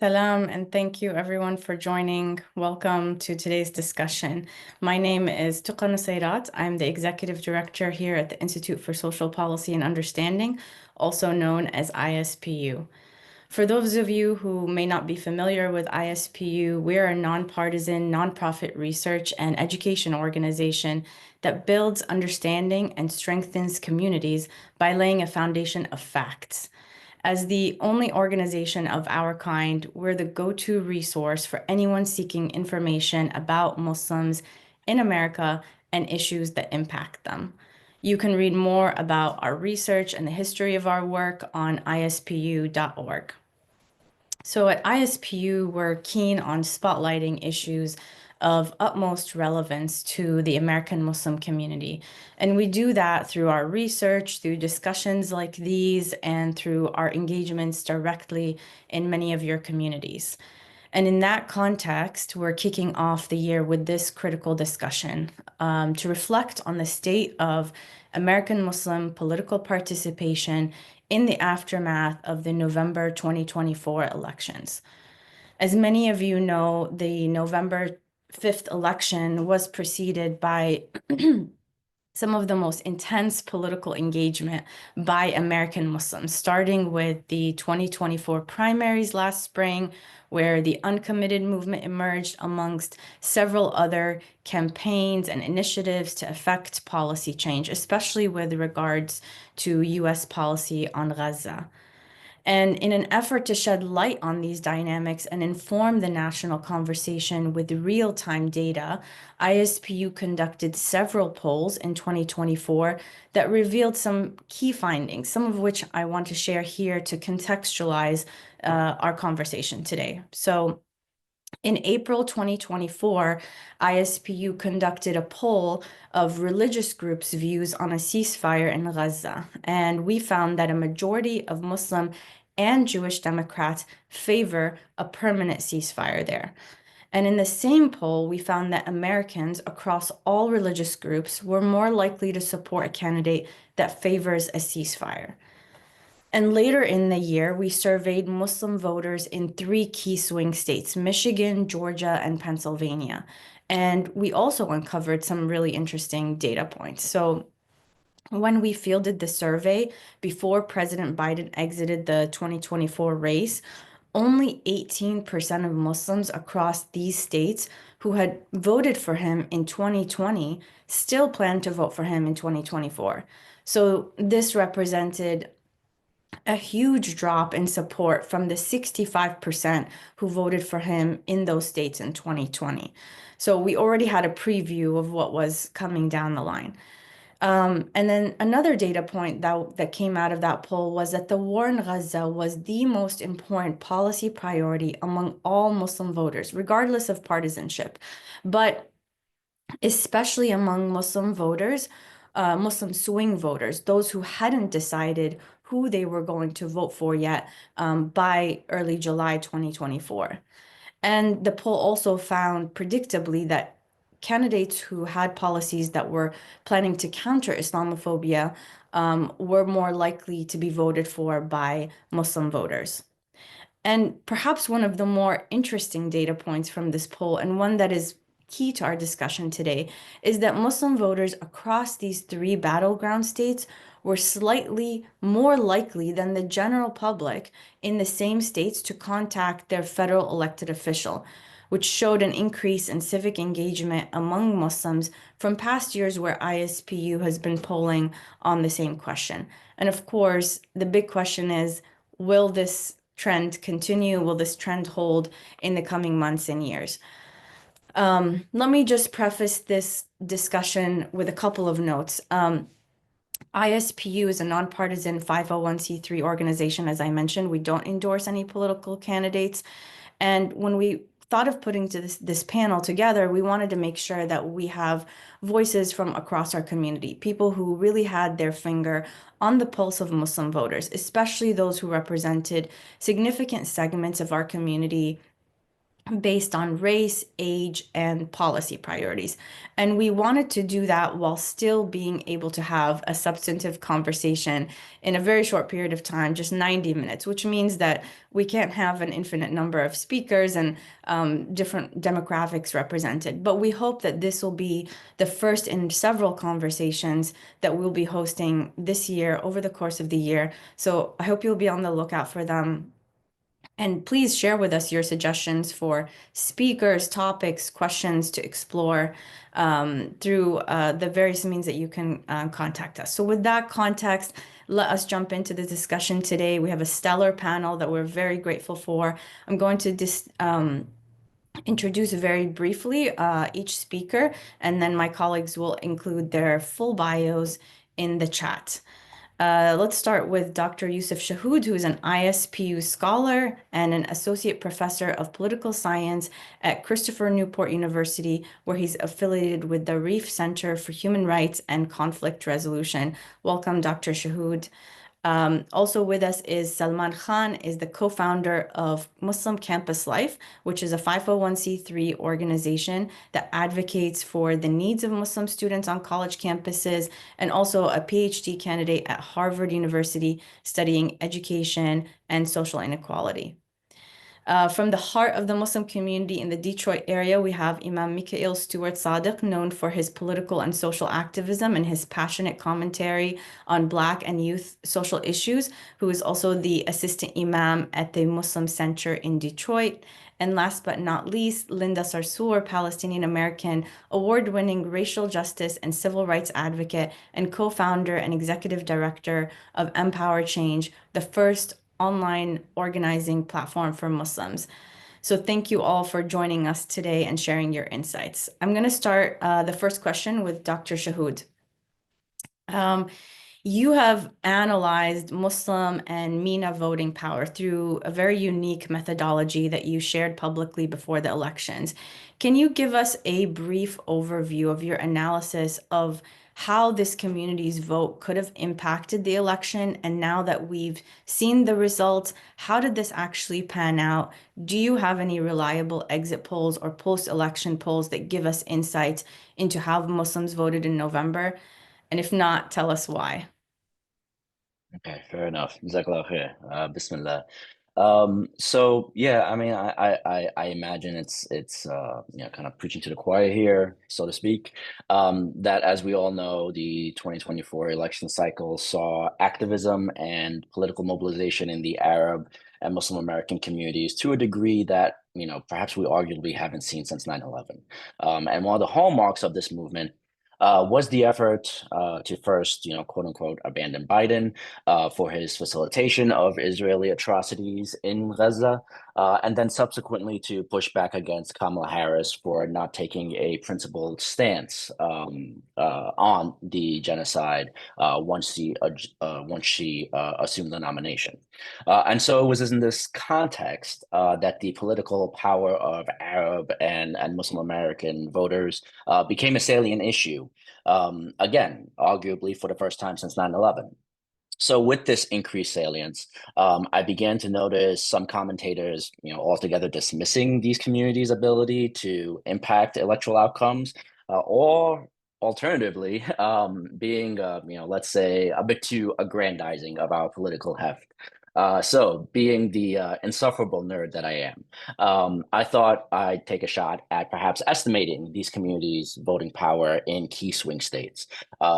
Salam, and thank you everyone for joining. Welcome to today's discussion. My name is Tuqa Nusayrat. I'm the Executive Director here at the Institute for Social Policy and Understanding, also known as ISPU. For those of you who may not be familiar with ISPU, we're a nonpartisan, nonprofit research and education organization that builds understanding and strengthens communities by laying a foundation of facts. As the only organization of our kind, we're the go-to resource for anyone seeking information about Muslims in America and issues that impact them. You can read more about our research and the history of our work on ispu.org. So at ISPU, we're keen on spotlighting issues of utmost relevance to the American Muslim community. And we do that through our research, through discussions like these, and through our engagements directly in many of your communities. And in that context, we're kicking off the year with this critical discussion to reflect on the state of American Muslim political participation in the aftermath of the November 2024 elections. As many of you know, the November 5th election was preceded by some of the most intense political engagement by American Muslims, starting with the 2024 primaries last spring, where the uncommitted movement emerged amongst several other campaigns and initiatives to effect policy change, especially with regards to US policy on Gaza. And in an effort to shed light on these dynamics and inform the national conversation with real-time data, ISPU conducted several polls in 2024 that revealed some key findings, some of which I want to share here to contextualize our conversation today. So in April 2024, ISPU conducted a poll of religious groups' views on a ceasefire in Gaza, and we found that a majority of Muslim and Jewish Democrats favor a permanent ceasefire there. And in the same poll, we found that Americans across all religious groups were more likely to support a candidate that favors a ceasefire. And later in the year, we surveyed Muslim voters in three key swing states, Michigan, Georgia, and Pennsylvania. And we also uncovered some really interesting data points. So when we fielded the survey before President Biden exited the 2024 race, only 18% of Muslims across these states who had voted for him in 2020 still plan to vote for him in 2024. So this represented a huge drop in support from the 65% who voted for him in those states in 2020. So we already had a preview of what was coming down the line. And then another data point that came out of that poll was that the war in Gaza was the most important policy priority among all Muslim voters, regardless of partisanship. But especially among Muslim voters, Muslim swing voters, those who hadn't decided who they were going to vote for yet by early July 2024. And the poll also found, predictably, that candidates who had policies that were planning to counter Islamophobia were more likely to be voted for by Muslim voters. And perhaps one of the more interesting data points from this poll, and one that is key to our discussion today, is that Muslim voters across these three battleground states were slightly more likely than the general public in the same states to contact their federal elected official, which showed an increase in civic engagement among Muslims from past years where ISPU has been polling on the same question. And of course, the big question is, will this trend continue? Will this trend hold in the coming months and years? Let me just preface this discussion with a couple of notes. ISPU is a nonpartisan 501c3 organization. As I mentioned, we don't endorse any political candidates. And when we thought of putting this panel together, we wanted to make sure that we have voices from across our community, people who really had their finger on the pulse of Muslim voters, especially those who represented significant segments of our community based on race, age, and policy priorities. And we wanted to do that while still being able to have a substantive conversation in a very short period of time, just 90 minutes, which means that we can't have an infinite number of speakers and different demographics represented. But we hope that this will be the first in several conversations that we'll be hosting this year over the course of the year. So I hope you'll be on the lookout for them. And please share with us your suggestions for speakers, topics, questions to explore through the various means that you can contact us. So, with that context, let us jump into the discussion today. We have a stellar panel that we're very grateful for. I'm going to introduce very briefly each speaker, and then my colleagues will include their full bios in the chat. Let's start with Dr. Yusuf Shahood, who is an ISPU scholar and an associate professor of political science at Christopher Newport University, where he's affiliated with the Reef Center for Human Rights and Conflict Resolution. Welcome, Dr. Shahood. Also with us is Salman Khan, is the co-founder of Muslim Campus Life, which is a 501c3 organization that advocates for the needs of Muslim students on college campuses, and also a PhD candidate at Harvard University studying education and social inequality. From the heart of the Muslim community in the Detroit area, we have Imam Mikhail Stewart Sadiq, known for his political and social activism and his passionate commentary on Black and youth social issues, who is also the assistant imam at the Muslim Center in Detroit. And last but not least, Linda Sarsour, Palestinian-American, award-winning racial justice and civil rights advocate and co-founder and executive director of Empower Change, the first online organizing platform for Muslims. So thank you all for joining us today and sharing your insights. I'm going to start the first question with Dr. Shahood. You have analyzed Muslim and MENA voting power through a very unique methodology that you shared publicly before the elections. Can you give us a brief overview of your analysis of how this community's vote could have impacted the election? And now that we've seen the results, how did this actually pan out? Do you have any reliable exit polls or post-election polls that give us insights into how Muslims voted in November? And if not, tell us why. Okay, fair enough. Jazakallah khair. Bismillah. So yeah, I mean, I imagine it's kind of preaching to the choir here, so to speak. That as we all know, the 2024 election cycle saw activism and political mobilization in the Arab and Muslim American communities to a degree that, perhaps we arguably haven't seen since 9/11. And one of the hallmarks of this movement was the effort to first, quote unquote, abandon Biden for his facilitation of Israeli atrocities in Gaza, and then subsequently to push back against Kamala Harris for not taking a principled stance on the genocide once she assumed the nomination. And so it was in this context that the political power of Arab and Muslim American voters became a salient issue. Again, arguably for the first time since 9/11. So with this increased salience, I began to notice some commentators, altogether dismissing these communities' ability to impact electoral outcomes, or alternatively, being, let's say, a bit too aggrandizing of our political heft. So being the insufferable nerd that I am, I thought I'd take a shot at perhaps estimating these communities' voting power in key swing states.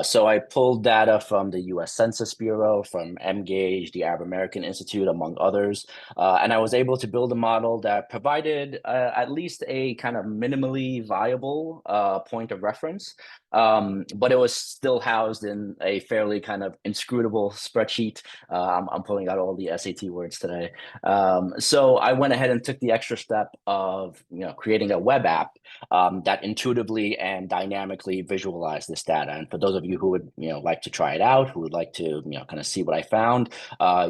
So I pulled data from the U.S. Census Bureau, from Mgauge, the Arab American Institute, among others, and I was able to build a model that provided at least a kind of minimally viable point of reference. But it was still housed in a fairly kind of inscrutable spreadsheet. I'm pulling out all the SAT words today. So I went ahead and took the extra step of creating a web app that intuitively and dynamically visualize this data. And for those of you who would like to try it out, who would like to kind of see what I found,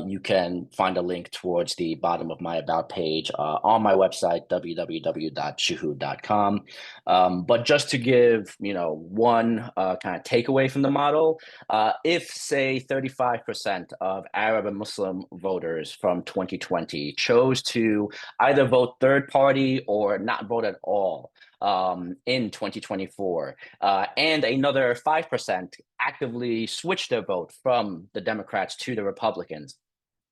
you can find a link towards the bottom of my about page on my website www.shuhud.com. But just to give one kind of takeaway from the model, if say 35% of Arab and Muslim voters from 2020 chose to either vote third party or not vote at all in 2024. And another 5% actively switched their vote from the Democrats to the Republicans.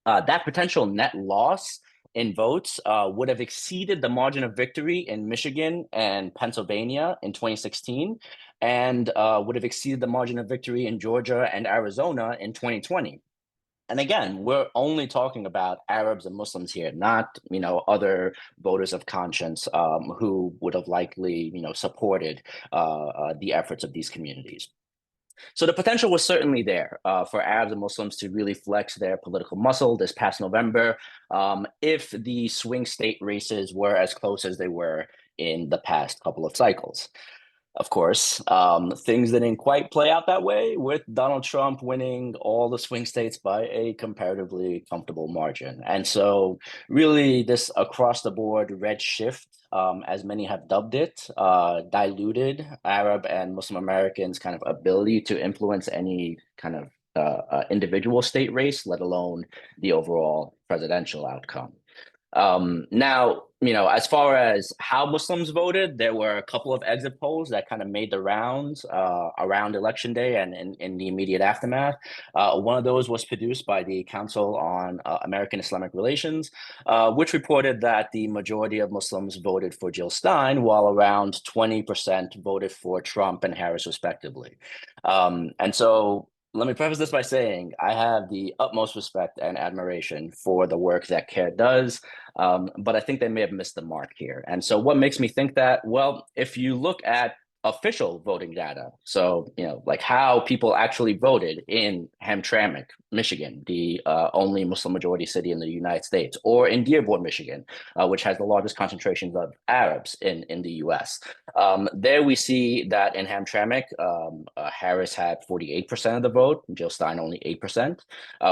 That potential net loss in votes would have exceeded the margin of victory in Michigan and Pennsylvania in 2016, and would have exceeded the margin of victory in Georgia and Arizona in 2020. And again, we're only talking about Arabs and Muslims here, not other voters of conscience who would have likely supported the efforts of these communities. So the potential was certainly there for Arabs and Muslims to really flex their political muscle this past November if the swing state races were as close as they were in the past couple of cycles. Of course, things didn't quite play out that way, with Donald Trump winning all the swing states by a comparatively comfortable margin. And so, really, this across the board red shift, as many have dubbed it, diluted Arab and Muslim Americans' kind of ability to influence any kind of individual state race, let alone the overall presidential outcome. Now, as far as how Muslims voted, there were a couple of exit polls that kind of made the rounds around Election Day and in the immediate aftermath. One of those was produced by the Council on American Islamic Relations, which reported that the majority of Muslims voted for Jill Stein, while around 20% voted for Trump and Harris, respectively. And so let me preface this by saying I have the utmost respect and admiration for the work that CARE does, but I think they may have missed the mark here. And so what makes me think that? Well, if you look at official voting data, so like how people actually voted in Hamtramck, Michigan, the only Muslim majority city in the United States, or in Dearborn, Michigan, which has the largest concentrations of Arabs in the US. There we see that in Hamtramck, Harris had 48% of the vote, Jill Stein only 8%.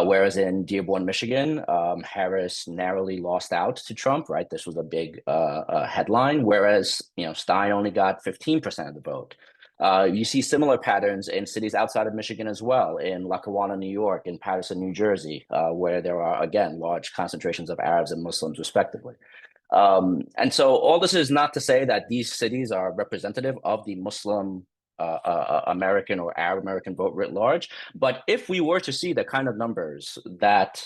Whereas in Dearborn, Michigan, Harris narrowly lost out to Trump, right? This was a big headline, whereas Stein only got 15% of the vote. You see similar patterns in cities outside of Michigan as well, in Lackawanna, New York, in Paterson, New Jersey, where there are, again, large concentrations of Arabs and Muslims, respectively. And so all this is not to say that these cities are representative of the Muslim American or Arab American vote writ large. But if we were to see the kind of numbers that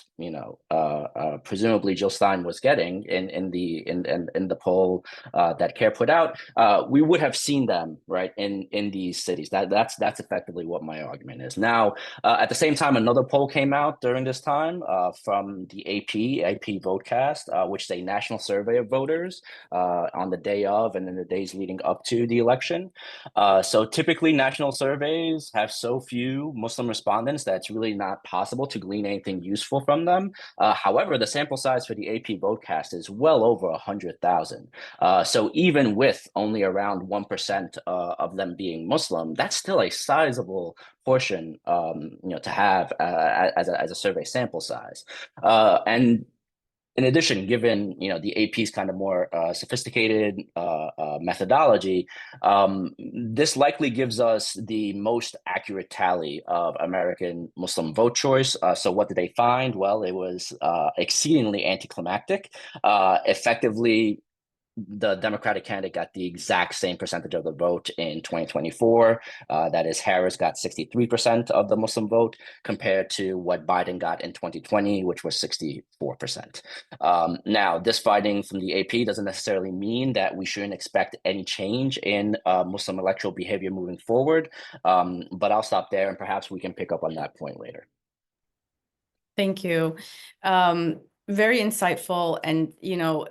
presumably Jill Stein was getting in the poll that CARE put out, we would have seen them right in these cities. That's effectively what my argument is. Now, at the same time, another poll came out during this time from the AP Votecast, which is a national survey of voters on the day of and in the days leading up to the election. So typically, national surveys have so few Muslim respondents that it's really not possible to glean anything useful from them. However, the sample size for the AP Votecast is well over 100,000. So even with only around 1% of them being Muslim, that's still a sizable portion, to have as a survey sample size. And in addition, given the AP's kind of more sophisticated methodology, this likely gives us the most accurate tally of American Muslim vote choice. So what did they find? Well, it was exceedingly anticlimactic. Effectively, the Democratic candidate got the exact same percentage of the vote in 2024. That is, Harris got 63% of the Muslim vote compared to what Biden got in 2020, which was 64%. Now, this finding from the AP doesn't necessarily mean that we shouldn't expect any change in Muslim electoral behavior moving forward. But I'll stop there, and perhaps we can pick up on that point later. Thank you. Very insightful. And,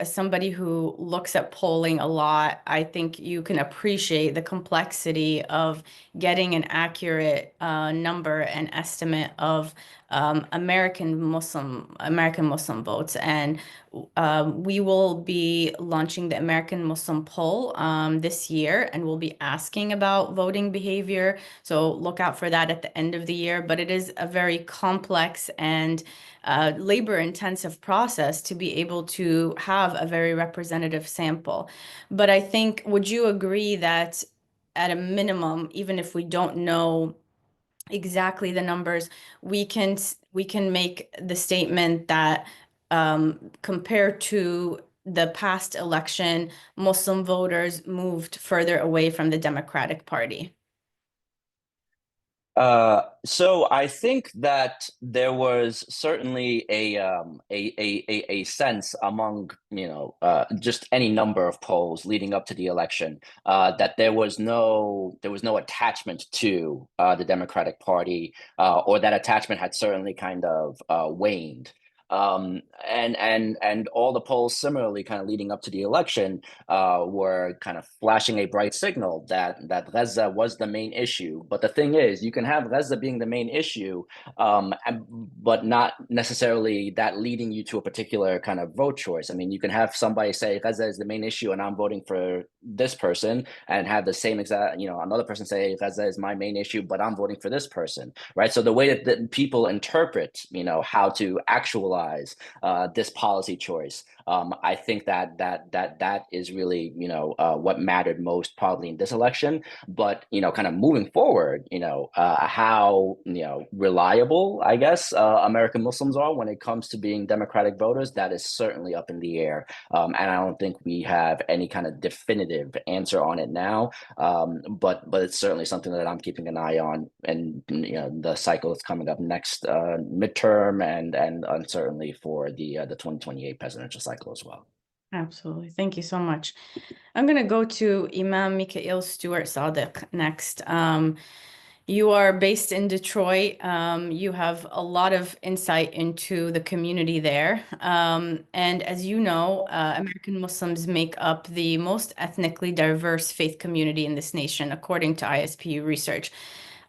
as somebody who looks at polling a lot, I think you can appreciate the complexity of getting an accurate number and estimate of American Muslim votes. And we will be launching the American Muslim poll this year, and we'll be asking about voting behavior. So look out for that at the end of the year. But it is a very complex and labor-intensive process to be able to have a very representative sample. But I think, would you agree that at a minimum, even if we don't know exactly the numbers, we can make the statement that compared to the past election, Muslim voters moved further away from the Democratic Party. So I think that there was certainly a sense among just any number of polls leading up to the election that there was no attachment to the Democratic Party, or that attachment had certainly kind of waned. And all the polls similarly kind of leading up to the election were kind of flashing a bright signal that Gaza was the main issue. But the thing is, you can have Gaza being the main issue, but not necessarily that leading you to a particular kind of vote choice. I mean, you can have somebody say Gaza is the main issue, and I'm voting for this person, and have the same exact, another person say Gaza is my main issue, but I'm voting for this person, right? So the way that people interpret, how to actualize this policy choice, I think that is really what mattered most probably in this election. But kind of moving forward, how reliable, I guess, American Muslims are when it comes to being Democratic voters, that is certainly up in the air, and I don't think we have any kind of definitive answer on it now. But it's certainly something that I'm keeping an eye on, and the cycle that's coming up next, midterm, and certainly for the 2028 presidential cycle as well. Absolutely. Thank you so much. I'm going to go to Imam Mikhail Stewart Sadiq next. You are based in Detroit. You have a lot of insight into the community there. And as you know, American Muslims make up the most ethnically diverse faith community in this nation, according to ISPU research.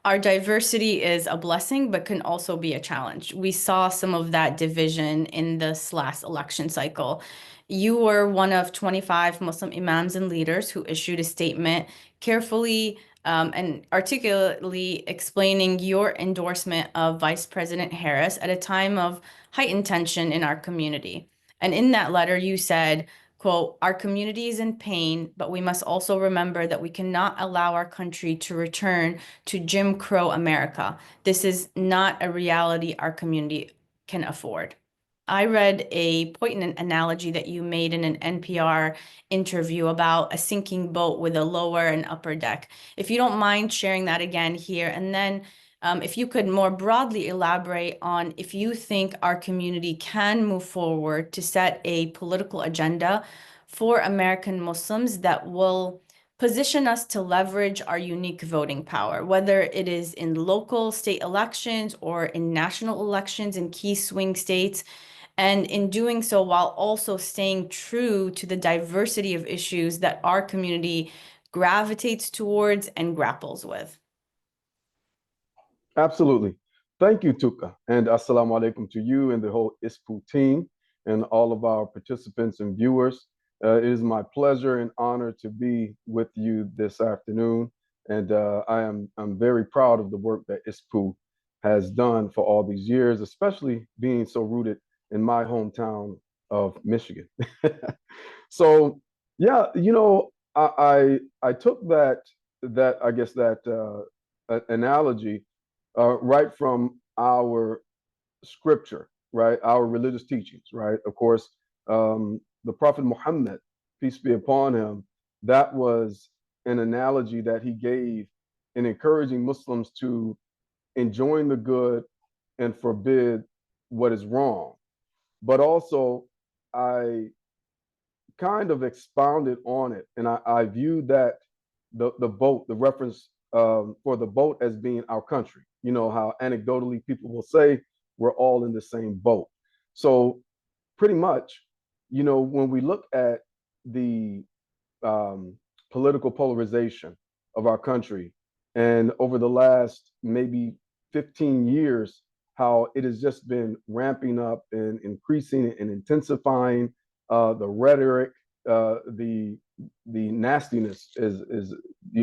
Our diversity is a blessing, but can also be a challenge. We saw some of that division in this last election cycle. You were one of 25 Muslim imams and leaders who issued a statement carefully and articulately explaining your endorsement of Vice President Harris at a time of heightened tension in our community. And in that letter, you said, quote, "Our community is in pain, but we must also remember that we cannot allow our country to return to Jim Crow America. This is not a reality our community can afford." I read a poignant analogy that you made in an NPR interview about a sinking boat with a lower and upper deck. If you don't mind sharing that again here, and then if you could more broadly elaborate on if you think our community can move forward to set a political agenda for American Muslims that will position us to leverage our unique voting power, whether it is in local state elections or in national elections in key swing states, and in doing so while also staying true to the diversity of issues that our community gravitates towards and grapples with. Absolutely. Thank you, Tuka. And assalamu alaikum to you and the whole ISPU team and all of our participants and viewers. It is my pleasure and honor to be with you this afternoon. And I'm very proud of the work that ISPU has done for all these years, especially being so rooted in my hometown of Michigan. So, yeah, I took that I guess that analogy right from our scripture, right? Our religious teachings, right? Of course, the Prophet Muhammad, peace be upon him, that was an analogy that he gave in encouraging Muslims to enjoin the good and forbid what is wrong. But also, I kind of expounded on it, and I viewed that the boat, the reference for the boat as being our country. You know how anecdotally people will say we're all in the same boat. So pretty much, when we look at the political polarization of our country, and over the last maybe 15 years, how it has just been ramping up and increasing and intensifying, the rhetoric, the nastiness is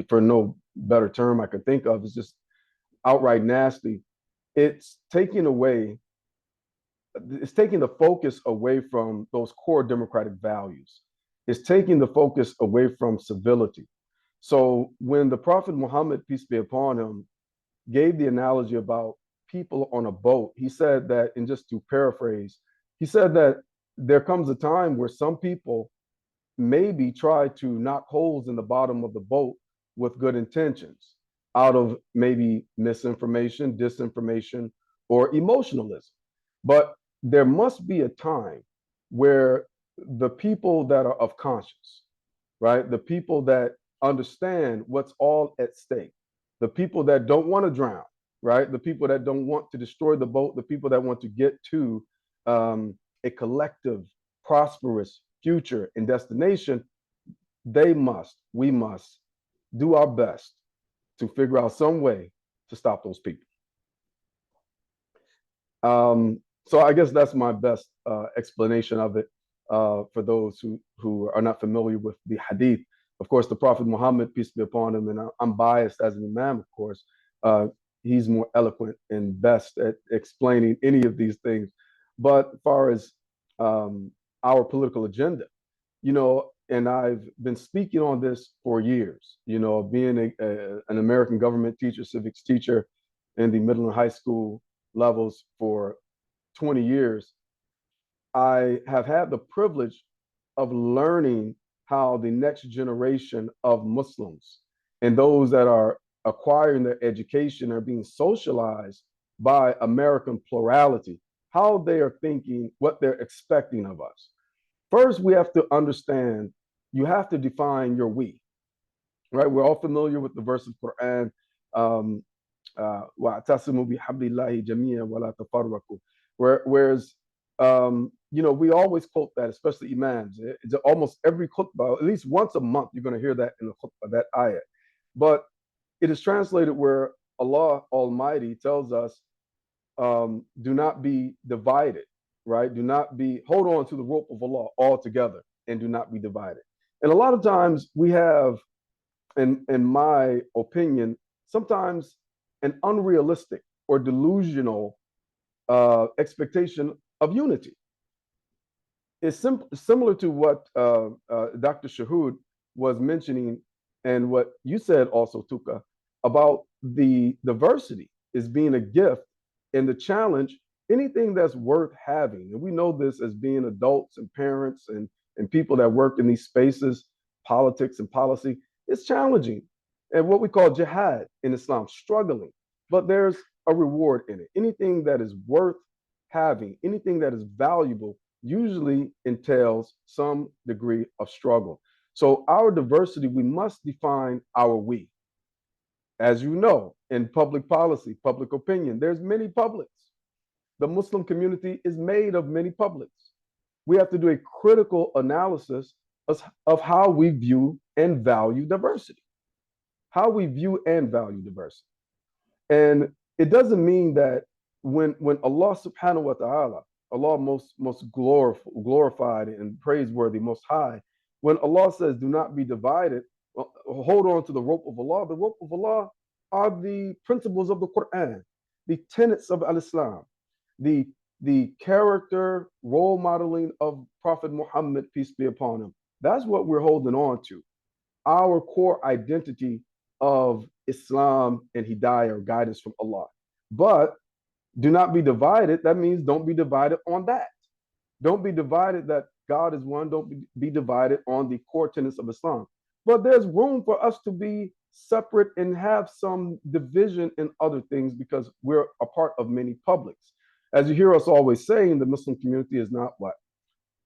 for no better term I could think of, is just outright nasty. It's taking away, it's taking the focus away from those core democratic values. It's taking the focus away from civility. So when the Prophet Muhammad, peace be upon him, gave the analogy about people on a boat. He said that, and just to paraphrase, he said that there comes a time where some people maybe try to knock holes in the bottom of the boat with good intentions out of maybe misinformation, disinformation, or emotionalism. But there must be a time where the people that are of conscience, right? The people that understand what's all at stake, the people that don't want to drown, right? The people that don't want to destroy the boat, the people that want to get to a collective, prosperous future and destination, we must do our best to figure out some way to stop those people. So I guess that's my best explanation of it for those who are not familiar with the hadith. Of course, the Prophet Muhammad, peace be upon him, and I'm biased as an imam, of course. He's more eloquent and best at explaining any of these things. But as far as our political agenda, and I've been speaking on this for years, being an American government teacher, civics teacher in the middle and high school levels for 20 years, I have had the privilege of learning how the next generation of Muslims and those that are acquiring their education are being socialized by American plurality, how they are thinking, what they're expecting of us. First, we have to understand, you have to define your we, right? We're all familiar with the verse of Quran, وَاعْتَصِمُوا بِحَبْلِ اللَّهِ جَمِيعًا وَلَا تَفَرَّقُوا. Whereas, we always quote that, especially imams. It's almost every khutbah, at least once a month, you're going to hear that in the khutbah, that ayat. But it is translated where Allah Almighty tells us, do not be divided, right? Hold on to the rope of Allah altogether and do not be divided. And a lot of times we have, in my opinion, sometimes an unrealistic or delusional expectation of unity. It's similar to what Dr. Shahood was mentioning and what you said also, Tuka, about the diversity is being a gift and the challenge, anything that's worth having. And we know this as being adults and parents and people that work in these spaces, politics and policy, it's challenging. And what we call jihad in Islam, struggling. But there's a reward in it. Anything that is worth having, anything that is valuable, usually entails some degree of struggle. So our diversity, we must define our we. As you know, in public policy, public opinion, there's many publics. The Muslim community is made of many publics. We have to do a critical analysis of how we view and value diversity. How we view and value diversity. And it doesn't mean that when Allah subhanahu wa ta'ala, Allah most glorified and praiseworthy, most high, when Allah says, do not be divided, hold on to the rope of Allah. The rope of Allah are the principles of the Quran, the tenets of Al-Islam, the character, role modeling of Prophet Muhammad, peace be upon him. That's what we're holding on to. Our core identity of Islam and Hidayah, or guidance from Allah. But do not be divided. That means don't be divided on that. Don't be divided that God is one. Don't be divided on the core tenets of Islam. But there's room for us to be separate and have some division in other things because we're a part of many publics. As you hear us always saying, the Muslim community is not what?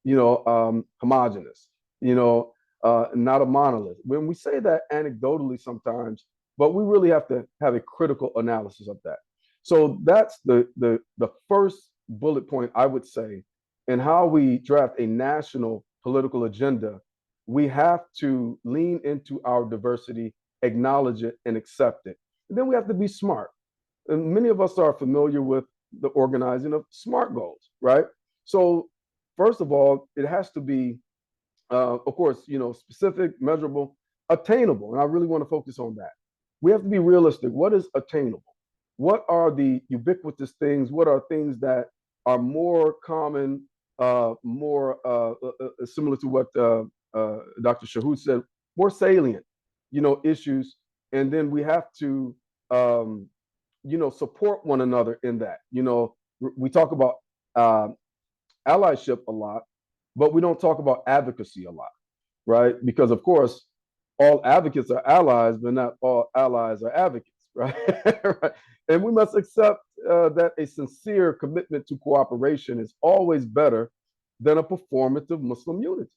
Homogenous, not a monolith. When we say that anecdotally sometimes, but we really have to have a critical analysis of that. So that's the first bullet point, I would say, in how we draft a national political agenda. We have to lean into our diversity, acknowledge it, and accept it. And then we have to be smart. And many of us are familiar with the organizing of SMART goals, right? So first of all, it has to be, of course, specific, measurable, attainable. And I really want to focus on that. We have to be realistic. What is attainable? What are the ubiquitous things? What are things that are more common, more similar to what Dr. Shahood said, more salient, issues. And then we have to support one another in that. We talk about allyship a lot, but we don't talk about advocacy a lot, right? Because of course, all advocates are allies, but not all allies are advocates, right? Right? And we must accept that a sincere commitment to cooperation is always better than a performative Muslim unity.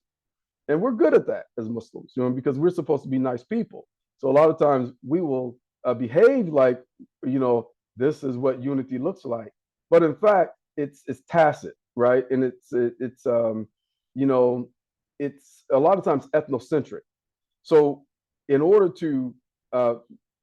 And we're good at that as Muslims, because we're supposed to be nice people. So a lot of times we will behave like, this is what unity looks like, but in fact, it's tacit, right? And you know, it's a lot of times ethnocentric. So in order to uh,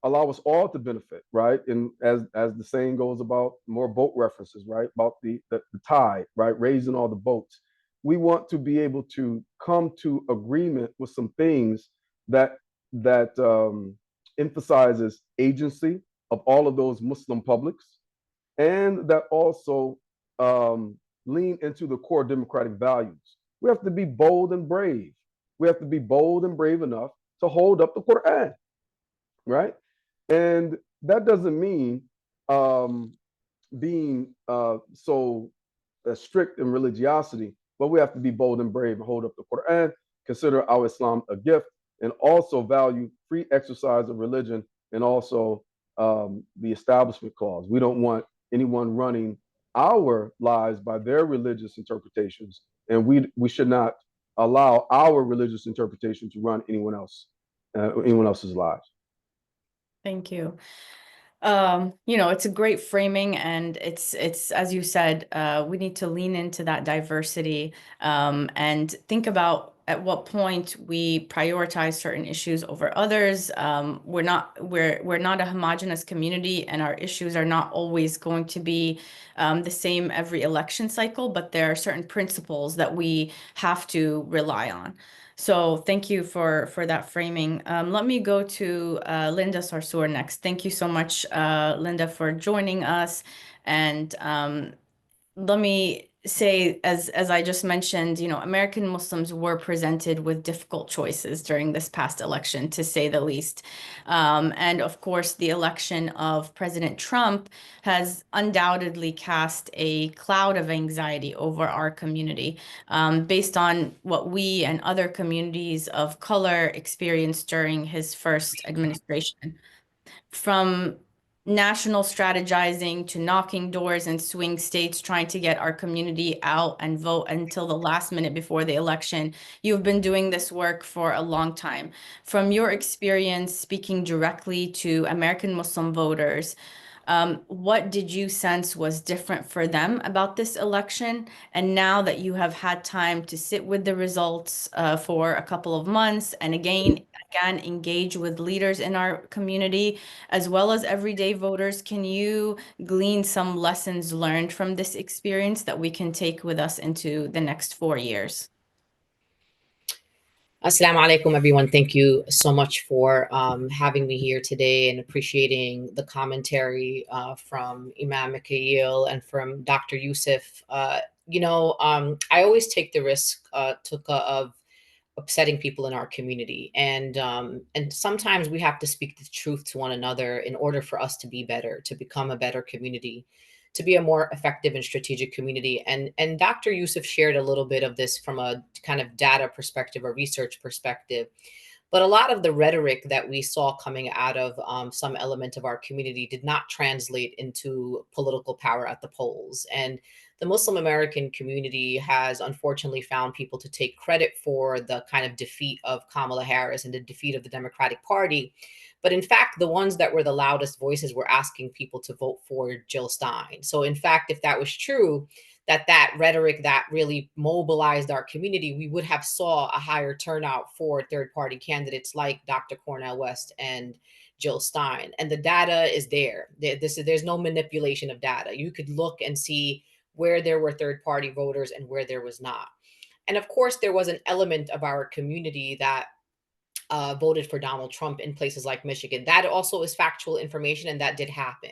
allow us all to benefit, right? And as the saying goes about more boat references, right? About the tide, right? Raising all the boats. We want to be able to come to agreement with some things that emphasizes agency of all of those Muslim publics, and that also lean into the core democratic values. We have to be bold and brave. We have to be bold and brave enough to hold up the Quran, right? And that doesn't mean being so strict in religiosity, but we have to be bold and brave and hold up the Quran, consider our Islam a gift, and also value free exercise of religion, and also the Establishment Clause. We don't want anyone running our lives by their religious interpretations, and we should not allow our religious interpretation to run anyone else's lives. Thank you. It's a great framing, and it's as you said, we need to lean into that diversity, and think about at what point we prioritize certain issues over others. We're not a homogenous community, and our issues are not always going to be the same every election cycle, but there are certain principles that we have to rely on. So thank you for that framing. Let me go to Linda Sarsour next. Thank you so much, Linda, for joining us. And let me say, as I just mentioned, American Muslims were presented with difficult choices during this past election, to say the least. And of course, the election of President Trump has undoubtedly cast a cloud of anxiety over our community, based on what we and other communities of color experienced during his first administration. From national strategizing to knocking doors in swing states, trying to get our community out and vote until the last minute before the election. You've been doing this work for a long time. From your experience speaking directly to American Muslim voters, what did you sense was different for them about this election? And now that you have had time to sit with the results for a couple of months, and again engage with leaders in our community as well as everyday voters, can you glean some lessons learned from this experience that we can take with us into the next 4 years? Assalamu alaikum, everyone. Thank you so much for having me here today, and appreciating the commentary from Imam Mikhail and from Dr. Yusuf. I always take the risk, Tuka, of upsetting people in our community, and sometimes we have to speak the truth to one another in order for us to be better, to become a better community, to be a more effective and strategic community. And Dr. Yusuf shared a little bit of this from a kind of data perspective or research perspective. But a lot of the rhetoric that we saw coming out of some element of our community did not translate into political power at the polls. And the Muslim American community has unfortunately found people to take credit for the kind of defeat of Kamala Harris and the defeat of the Democratic Party. But in fact, the ones that were the loudest voices were asking people to vote for Jill Stein. So in fact, if that was true, that rhetoric that really mobilized our community, we would have saw a higher turnout for third party candidates like Dr. Cornel West and Jill Stein. And the data is there. There's no manipulation of data. You could look and see where there were third party voters and where there was not. And of course, there was an element of our community that voted for Donald Trump in places like Michigan. That also is factual information, and that did happen.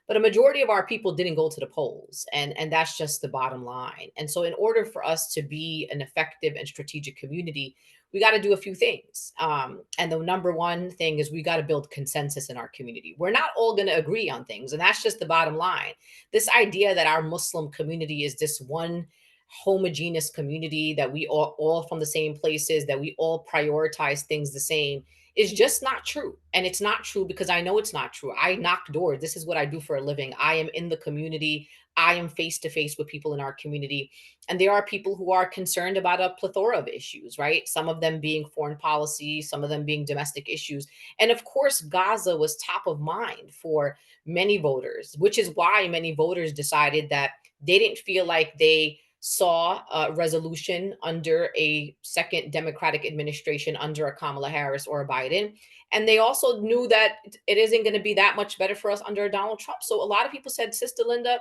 but a majority of our people didn't go to the polls, and that's just the bottom line. And so in order for us to be an effective and strategic community, we got to do a few things. And the number one thing is we got to build consensus in our community. We're not all going to agree on things, and that's just the bottom line. This idea that our Muslim community is this one homogeneous community, that we all from the same places, that we all prioritize things the same, is just not true. And it's not true because I know it's not true. I knock doors. This is what I do for a living. I am in the community. I am face to face with people in our community. And there are people who are concerned about a plethora of issues, right? Some of them being foreign policy, some of them being domestic issues. And of course, Gaza was top of mind for many voters, which is why many voters decided that they didn't feel like they saw a resolution under a second Democratic administration under a Kamala Harris or a Biden. And they also knew that it isn't going to be that much better for us under Donald Trump. So a lot of people said, Sister Linda,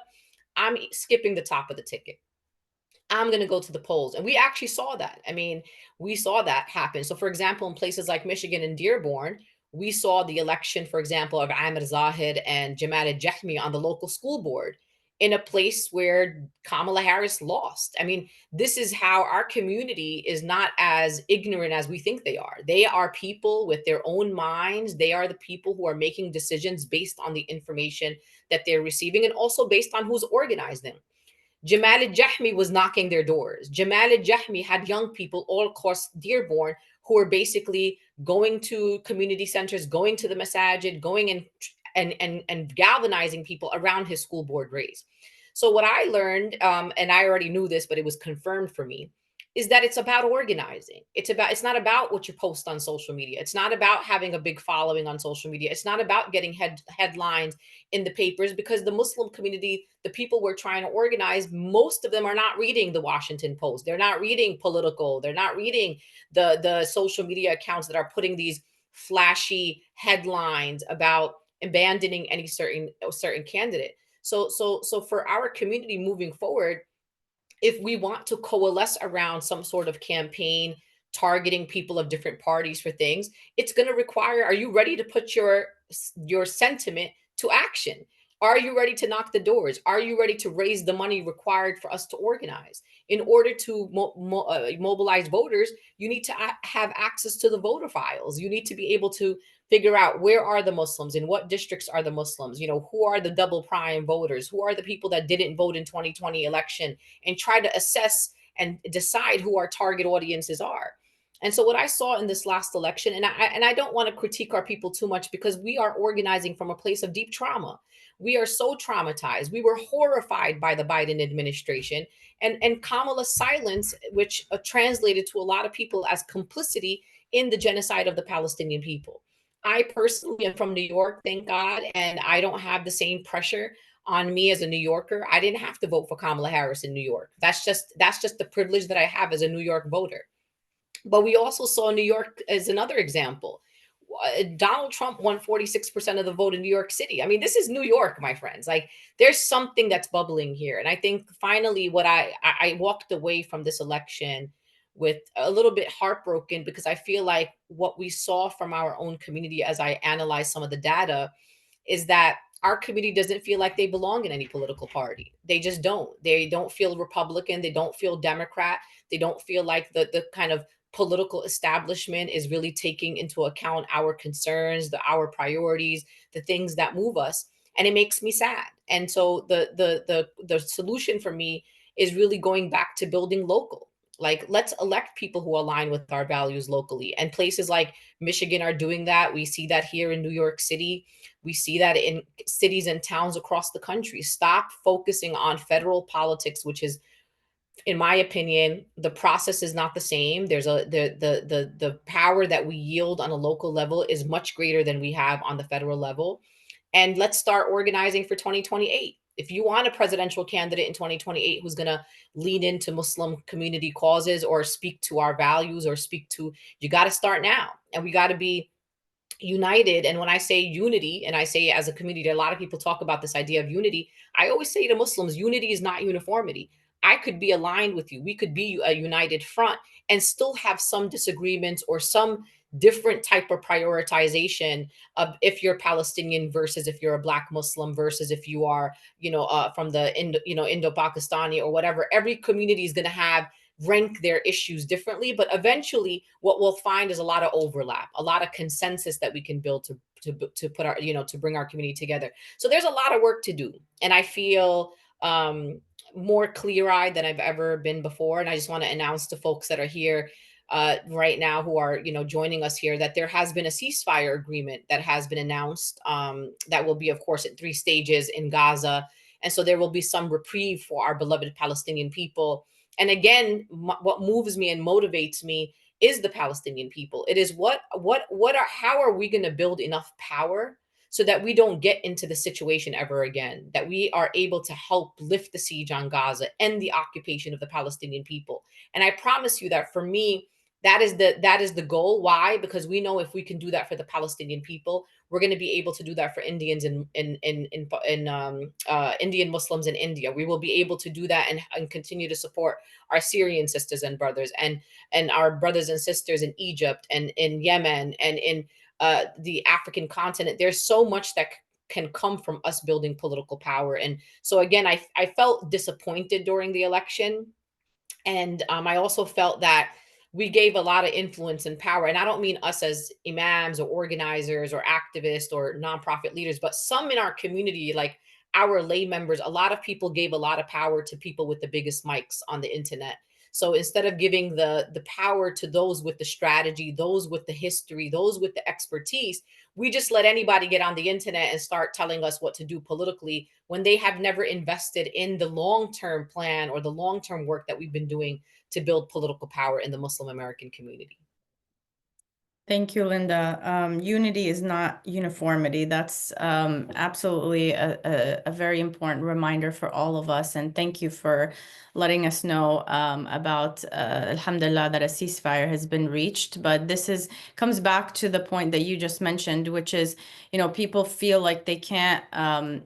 I'm skipping the top of the ticket. I'm going to go to the polls. And we actually saw that. I mean, we saw that happen. So, for example, in places like Michigan and Dearborn, we saw the election, for example, of Amir Zahid and Jamad Jahmi on the local school board in a place where Kamala Harris lost. I mean, this is how our community is not as ignorant as we think they are. They are people with their own minds. They are the people who are making decisions based on the information that they're receiving and also based on who's organized them. Jamal al-Jahmi was knocking their doors. Jamal al-Jahmi had young people all across Dearborn who were basically going to community centers, going to the masajid, going and galvanizing people around his school board race. So what I learned, and I already knew this, but it was confirmed for me, is that it's about organizing. It's not about what you post on social media. It's not about having a big following on social media. It's not about getting headlines in the papers, because the Muslim community, the people we're trying to organize, most of them are not reading the Washington Post. They're not reading Political. They're not reading the social media accounts that are putting these flashy headlines about abandoning any certain candidate. So for our community moving forward, if we want to coalesce around some sort of campaign targeting people of different parties for things, it's going to require, are you ready to put your sentiment to action? Are you ready to knock the doors? Are you ready to raise the money required for us to organize? In order to mobilize voters, you need to have access to the voter files. You need to be able to figure out where are the Muslims, in what districts are the Muslims, who are the double prime voters, who are the people that didn't vote in 2020 election, and try to assess and decide who our target audiences are. And so what I saw in this last election, and I don't want to critique our people too much, because we are organizing from a place of deep trauma. We are so traumatized. We were horrified by the Biden administration and Kamala's silence, which translated to a lot of people as complicity in the genocide of the Palestinian people. I personally am from New York, thank God, and I don't have the same pressure on me as a New Yorker. I didn't have to vote for Kamala Harris in New York. That's just the privilege that I have as a New York voter. But we also saw New York as another example. Donald Trump won 46% of the vote in New York City. I mean, this is New York, my friends. Like, there's something that's bubbling here. And I think finally what I walked away from this election with a little bit heartbroken, because I feel like what we saw from our own community as I analyzed some of the data is that our community doesn't feel like they belong in any political party. They just don't. They don't feel Republican. They don't feel Democrat. They don't feel like the kind of political establishment is really taking into account our concerns, our priorities, the things that move us. And it makes me sad. And so the solution for me is really going back to building local. Like, let's elect people who align with our values locally. And places like Michigan are doing that. We see that here in New York City. We see that in cities and towns across the country. Stop focusing on federal politics, which is, in my opinion, the process is not the same. There's the power that we yield on a local level is much greater than we have on the federal level. And let's start organizing for 2028. If you want a presidential candidate in 2028 who's going to lean into Muslim community causes or speak to our values or you got to start now. And we got to be united. And when I say unity, and I say as a community, a lot of people talk about this idea of unity. I always say to Muslims, unity is not uniformity. I could be aligned with you. We could be a united front and still have some disagreements or some different type of prioritization of if you're Palestinian versus if you're a Black Muslim versus if you are, from the Indo-Pakistani or whatever. Every community is going to rank their issues differently, but eventually what we'll find is a lot of overlap, a lot of consensus that we can build to put our, to bring our community together. So there's a lot of work to do, and I feel more clear-eyed than I've ever been before. And I just want to announce to folks that are here right now who are joining us here that there has been a ceasefire agreement that has been announced, that will be, of course, at 3 stages in Gaza, and so there will be some reprieve for our beloved Palestinian people. And again, what moves me and motivates me is the Palestinian people. It is how are we going to build enough power so that we don't get into the situation ever again, that we are able to help lift the siege on Gaza and the occupation of the Palestinian people. And I promise you that for me, that is the goal. Why? Because we know if we can do that for the Palestinian people, we're going to be able to do that for Indians and Indian Muslims in India. We will be able to do that and continue to support our Syrian sisters and brothers and our brothers and sisters in Egypt and in Yemen and in the African continent. There's so much that can come from us building political power. And so again, I felt disappointed during the election. And I also felt that we gave a lot of influence and power. And I don't mean us as imams or organizers or activists or nonprofit leaders, but some in our community, like our lay members, a lot of people gave a lot of power to people with the biggest mics on the internet. So instead of giving the power to those with the strategy, those with the history, those with the expertise, we just let anybody get on the internet and start telling us what to do politically when they have never invested in the long-term plan or the long-term work that we've been doing to build political power in the Muslim American community. Thank you, Linda. Unity is not uniformity. That's absolutely a very important reminder for all of us. And thank you for letting us know about, alhamdulillah, that a ceasefire has been reached. But this comes back to the point that you just mentioned, which is, people feel like they can't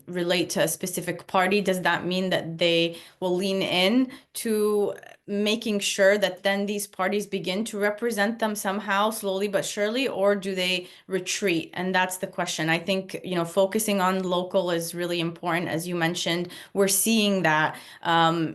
relate to a specific party. Does that mean that they will lean in to making sure that then these parties begin to represent them somehow, slowly but surely, or do they retreat? And that's the question. I think, focusing on local is really important. As you mentioned, we're seeing that.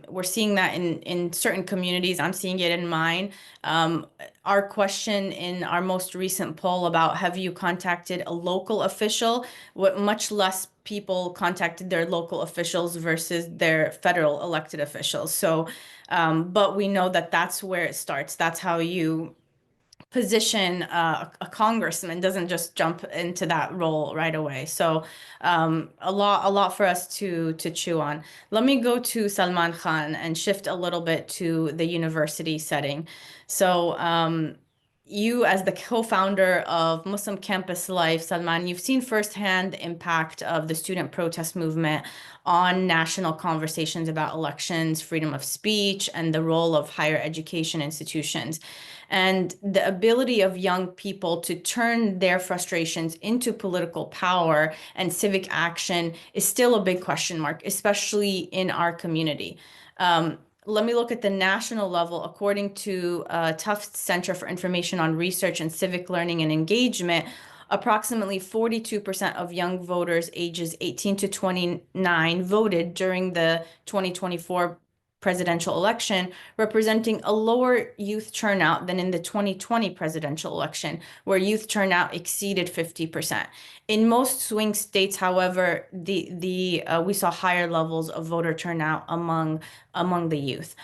We're seeing that in certain communities. I'm seeing it in mine. Our question in our most recent poll about have you contacted a local official, much less people contacted their local officials versus their federal elected officials. So, but we know that that's where it starts. That's how you position a congressman. Doesn't just jump into that role right away. So a lot for us to chew on. Let me go to Salman Khan and shift a little bit to the university setting. So you, as the co-founder of Muslim Campus Life, Salman, you've seen firsthand the impact of the student protest movement on national conversations about elections, freedom of speech, and the role of higher education institutions. And the ability of young people to turn their frustrations into political power and civic action is still a big question mark, especially in our community. Let me look at the national level. According to Tufts Center for Information on Research and Civic Learning and Engagement, approximately 42% of young voters ages 18 to 29 voted during the 2024 presidential election, representing a lower youth turnout than in the 2020 presidential election, where youth turnout exceeded 50%. In most swing states, however, we saw higher levels of voter turnout among the youth.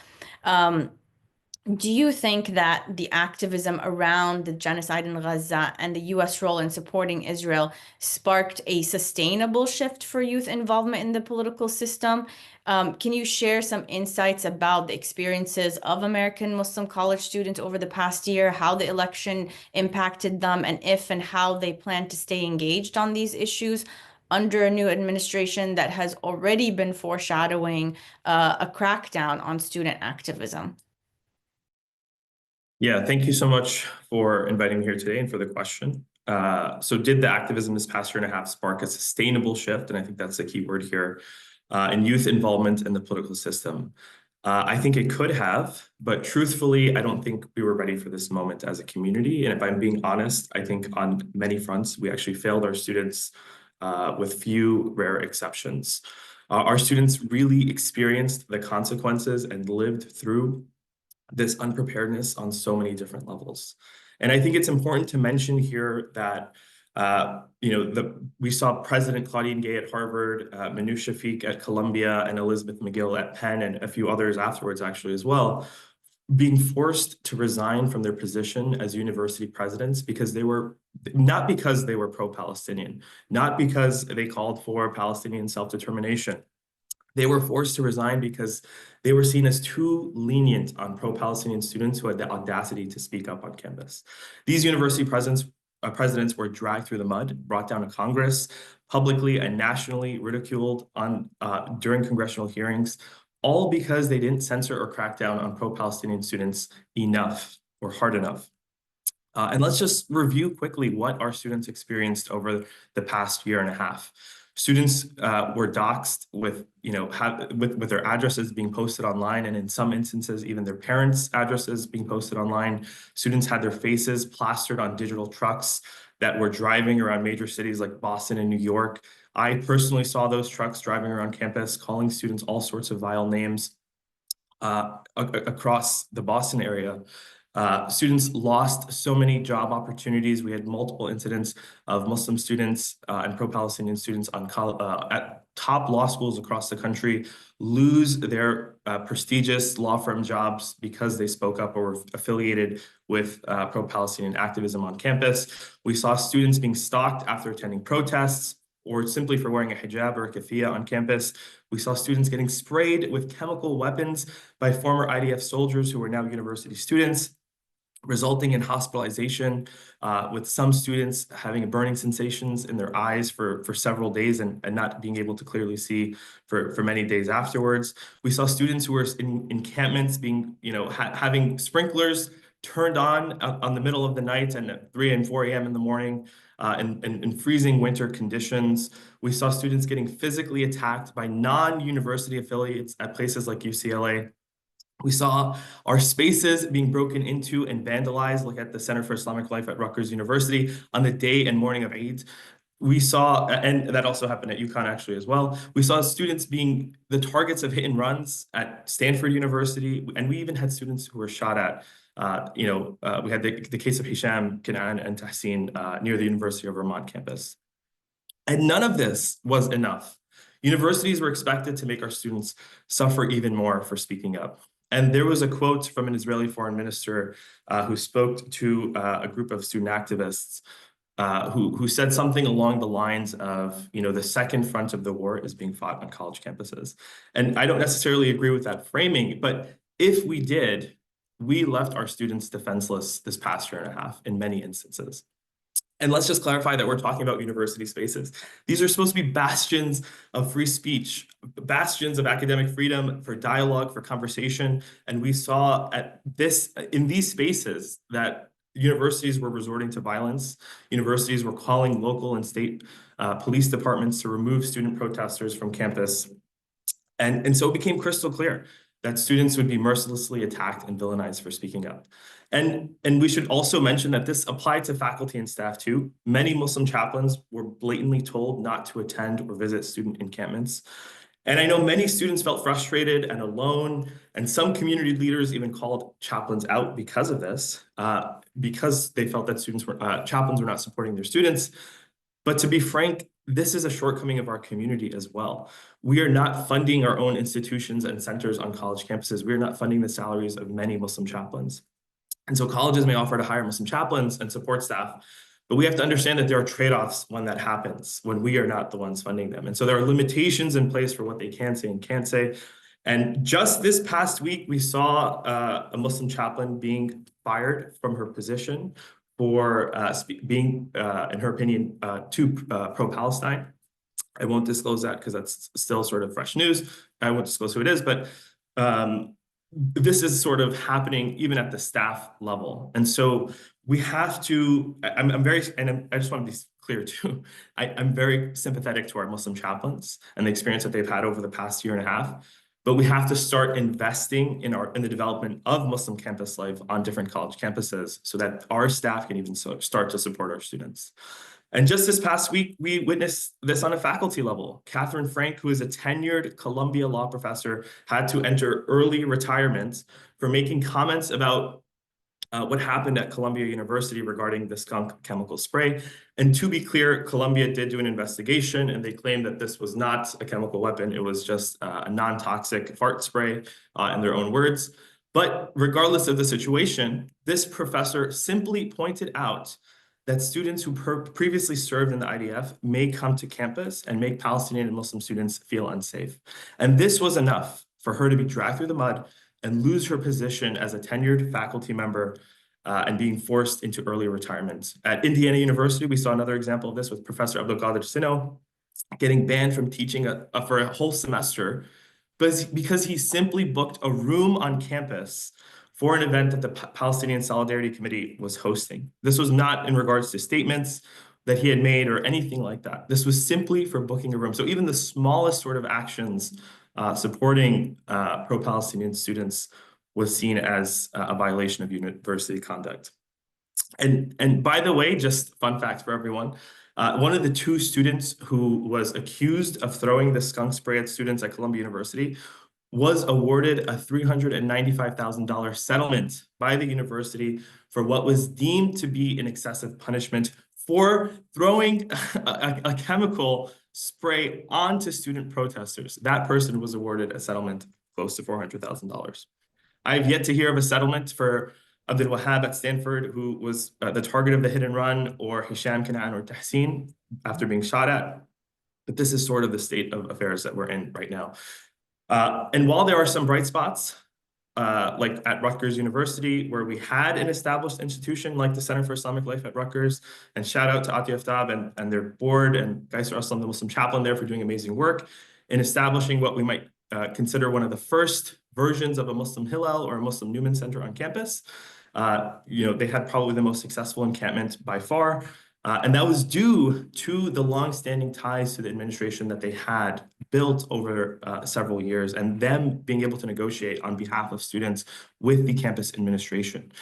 Do you think that the activism around the genocide in Gaza and the U.S. role in supporting Israel sparked a sustainable shift for youth involvement in the political system? Can you share some insights about the experiences of American Muslim college students over the past year, how the election impacted them, and if and how they plan to stay engaged on these issues under a new administration that has already been foreshadowing a crackdown on student activism? Yeah, thank you so much for inviting me here today and for the question. So did the activism this past year and a half spark a sustainable shift? And I think that's the key word here, in youth involvement in the political system. I think it could have, but truthfully, I don't think we were ready for this moment as a community. And if I'm being honest, I think on many fronts, we actually failed our students with few rare exceptions. Our students really experienced the consequences and lived through this unpreparedness on so many different levels. And I think it's important to mention here that we saw President Claudine Gay at Harvard, Manu Shafiq at Columbia, and Elizabeth McGill at Penn, and a few others afterwards actually as well, being forced to resign from their position as university presidents because they were not because they were pro-Palestinian, not because they called for Palestinian self-determination. They were forced to resign because they were seen as too lenient on pro-Palestinian students who had the audacity to speak up on campus. These university presidents were dragged through the mud, brought down to Congress, publicly and nationally ridiculed during congressional hearings, all because they didn't censor or crack down on pro-Palestinian students enough or hard enough. And let's just review quickly what our students experienced over the past year and a half. Students were doxxed with their addresses being posted online, and in some instances, even their parents' addresses being posted online. Students had their faces plastered on digital trucks that were driving around major cities like Boston and New York. I personally saw those trucks driving around campus, calling students all sorts of vile names across the Boston area. Students lost so many job opportunities. We had multiple incidents of Muslim students and pro-Palestinian students at top law schools across the country lose their prestigious law firm jobs because they spoke up or were affiliated with pro-Palestinian activism on campus. We saw students being stalked after attending protests or simply for wearing a hijab or a keffiyeh on campus. We saw students getting sprayed with chemical weapons by former IDF soldiers who were now university students, resulting in hospitalization, with some students having burning sensations in their eyes for several days and not being able to clearly see for many days afterwards. We saw students who were in encampments being, having sprinklers turned on the middle of the night and at 3 and 4 a.m. in the morning in freezing winter conditions. We saw students getting physically attacked by non-university affiliates at places like UCLA. We saw our spaces being broken into and vandalized, like at the Center for Islamic Life at Rutgers University on the day and morning of Eid. We saw, and that also happened at UConn actually as well. We saw students being the targets of hit and runs at Stanford University, and we even had students who were shot at. We had the case of Hisham, Kenan, and Tahsin near the University of Vermont campus. And none of this was enough. Universities were expected to make our students suffer even more for speaking up. And there was a quote from an Israeli foreign minister who spoke to a group of student activists who said something along the lines of, the second front of the war is being fought on college campuses. And I don't necessarily agree with that framing, but if we did, we left our students defenseless this past year and a half in many instances. And let's just clarify that we're talking about university spaces. These are supposed to be bastions of free speech, bastions of academic freedom, for dialogue, for conversation. And we saw in these spaces that universities were resorting to violence. Universities were calling local and state police departments to remove student protesters from campus. And so it became crystal clear that students would be mercilessly attacked and villainized for speaking up. And we should also mention that this applied to faculty and staff too. Many Muslim chaplains were blatantly told not to attend or visit student encampments. And I know many students felt frustrated and alone, and some community leaders even called chaplains out because of this, because they felt that chaplains were not supporting their students. But to be frank, this is a shortcoming of our community as well. We are not funding our own institutions and centers on college campuses. We are not funding the salaries of many Muslim chaplains. And so colleges may offer to hire Muslim chaplains and support staff, but we have to understand that there are trade-offs when that happens, when we are not the ones funding them. And so there are limitations in place for what they can say and can't say. And just this past week, we saw a Muslim chaplain being fired from her position for being, in her opinion, too pro-Palestine. I won't disclose that because that's still sort of fresh news. I won't disclose who it is, but this is sort of happening even at the staff level. And so we have to, I just want to be clear too, I'm very sympathetic to our Muslim chaplains and the experience that they've had over the past year and a half. But we have to start investing in the development of Muslim campus life on different college campuses so that our staff can even start to support our students. And just this past week, we witnessed this on a faculty level. Catherine Frank, who is a tenured Columbia law professor, had to enter early retirement for making comments about what happened at Columbia University regarding the skunk chemical spray. And to be clear, Columbia did do an investigation and they claimed that this was not a chemical weapon. It was just a non-toxic fart spray in their own words. But regardless of the situation, this professor simply pointed out that students who previously served in the IDF may come to campus and make Palestinian and Muslim students feel unsafe. And this was enough for her to be dragged through the mud and lose her position as a tenured faculty member and being forced into early retirement. At Indiana University, we saw another example of this with Professor Abdulkader Sino getting banned from teaching for a whole semester because he simply booked a room on campus for an event that the Palestinian Solidarity Committee was hosting. This was not in regards to statements that he had made or anything like that. This was simply for booking a room. So even the smallest sort of actions supporting pro-Palestinian students was seen as a violation of university conduct. And by the way, just fun fact for everyone, one of the two students who was accused of throwing the skunk spray at students at Columbia University was awarded a $395,000 settlement by the university for what was deemed to be an excessive punishment for throwing a chemical spray onto student protesters. That person was awarded a settlement close to $400,000. I've yet to hear of a settlement for Abdul Wahab at Stanford, who was the target of the hit and run, or Hisham Kanaan or Tahsin after being shot at. But this is sort of the state of affairs that we're in right now. And while there are some bright spots, like at Rutgers University, where we had an established institution like the Center for Islamic Life at Rutgers, and shout out to Ati Aftab and their board and Gaiser Aslam, the Muslim chaplain there, for doing amazing work in establishing what we might consider one of the first versions of a Muslim Hillel or a Muslim Newman Center on campus. They had probably the most successful encampment by far. And that was due to the longstanding ties to the administration that they had built over several years and them being able to negotiate on behalf of students with the campus administration.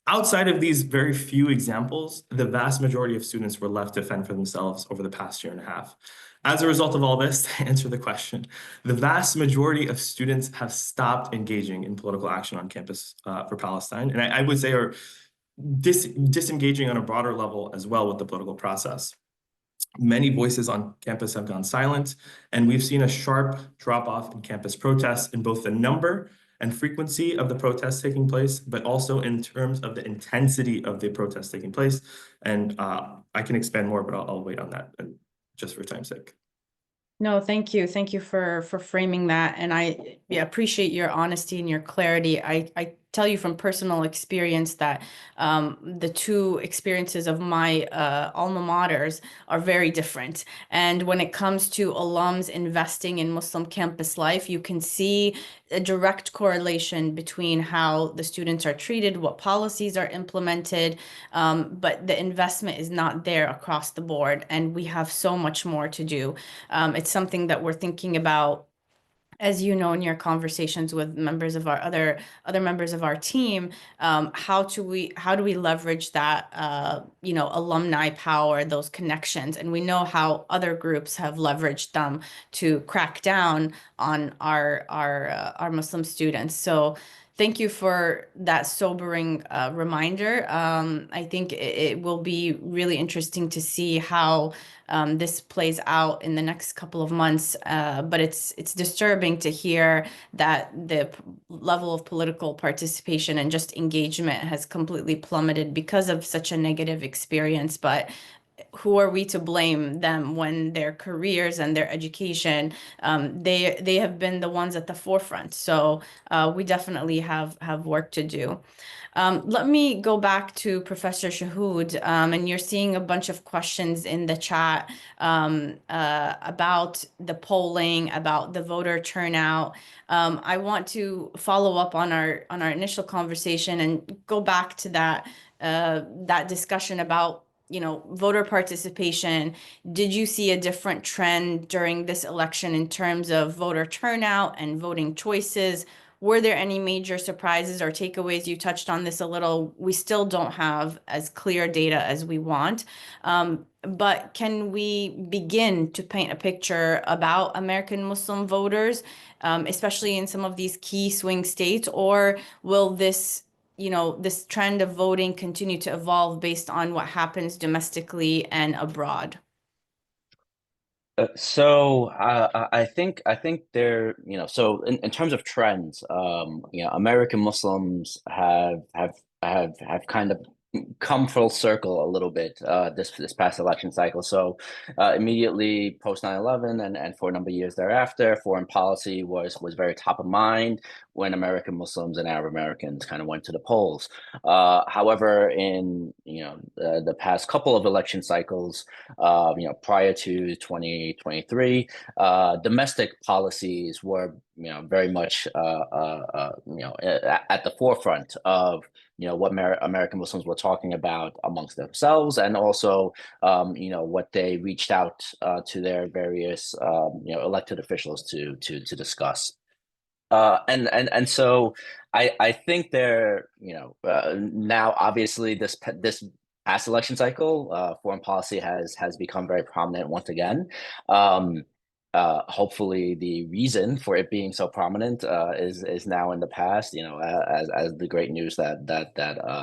Outside of these very few examples, the vast majority of students were left to fend for themselves over the past year and a half. As a result of all this, to answer the question, the vast majority of students have stopped engaging in political action on campus for Palestine. And I would say are disengaging on a broader level as well with the political process. Many voices on campus have gone silent, and we've seen a sharp drop-off in campus protests in both the number and frequency of the protests taking place, but also in terms of the intensity of the protests taking place. And I can expand more, but I'll wait on that just for time's sake. No, thank you. Thank you for framing that. And I appreciate your honesty and your clarity. I tell you from personal experience that the two experiences of my alma maters are very different. And when it comes to alums investing in Muslim campus life, you can see a direct correlation between how the students are treated, what policies are implemented, but the investment is not there across the board. And we have so much more to do. It's something that we're thinking about, as you know, in your conversations with members of our other members of our team. How do we leverage that alumni power, those connections? And we know how other groups have leveraged them to crack down on our Muslim students. So thank you for that sobering reminder. I think it will be really interesting to see how this plays out in the next couple of months. But it's disturbing to hear that the level of political participation and just engagement has completely plummeted because of such a negative experience. But who are we to blame them when their careers and their education, they have been the ones at the forefront. So we definitely have work to do. Let me go back to Professor Shahood, and you're seeing a bunch of questions in the chat about the polling, about the voter turnout. I want to follow up on our initial conversation and go back to that discussion about voter participation, did you see a different trend during this election in terms of voter turnout and voting choices? Were there any major surprises or takeaways? You touched on this a little. We still don't have as clear data as we want. But can we begin to paint a picture about American Muslim voters, especially in some of these key swing states, or will this trend of voting continue to evolve based on what happens domestically and abroad? I think there, so in terms of trends, American Muslims have kind of come full circle a little bit this past election cycle. So immediately post 9/11 and for a number of years thereafter, foreign policy was very top of mind when American Muslims and Arab Americans kind of went to the polls. However, in the past couple of election cycles, prior to 2023, domestic policies were very much at the forefront of what American Muslims were talking about amongst themselves, and also what they reached out to their various elected officials to discuss. And so I think they're now obviously this past election cycle, foreign policy has become very prominent once again. Hopefully the reason for it being so prominent is now in the past, as the great news that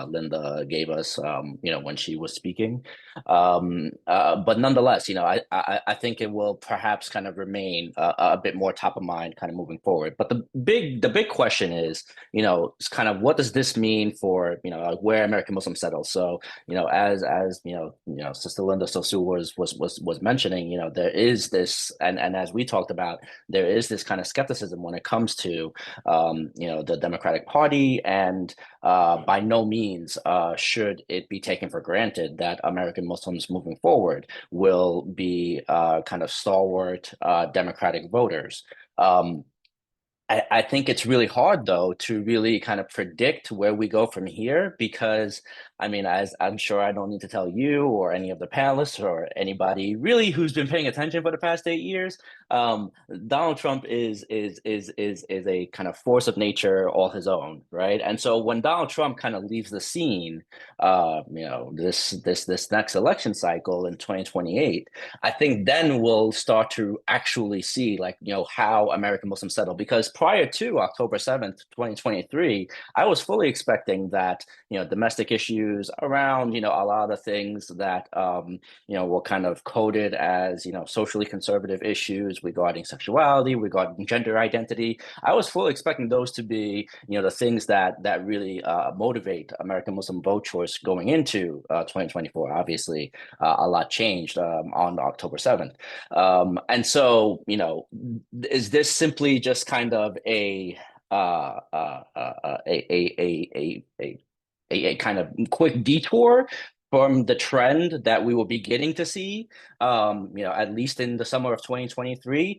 Linda gave us, when she was speaking. But nonetheless, I think it will perhaps kind of remain a bit more top of mind kind of moving forward. But the big question is, it's kind of what does this mean for, where American Muslims settle? So, as Sister Linda Sosu was mentioning, there is this, and as we talked about, there is this kind of skepticism when it comes to, the Democratic Party, and by no means should it be taken for granted that American Muslims moving forward will be kind of stalwart Democratic voters. I think it's really hard, though, to really kind of predict where we go from here, because, I mean, as I'm sure I don't need to tell you or any of the panelists or anybody really who's been paying attention for the past 8 years, Donald Trump is a kind of force of nature all his own, right? And so when Donald Trump kind of leaves the scene, this next election cycle in 2028, I think then we'll start to actually see, like, how American Muslims settle. Because prior to October 7th, 2023, I was fully expecting that, domestic issues around, a lot of the things that, were kind of coded as, socially conservative issues regarding sexuality, regarding gender identity. I was fully expecting those to be, the things that really motivate American Muslim vote choice going into 2024. Obviously, a lot changed on October 7th. And so, is this simply just kind of a kind of quick detour from the trend that we were beginning to see, at least in the summer of 2023?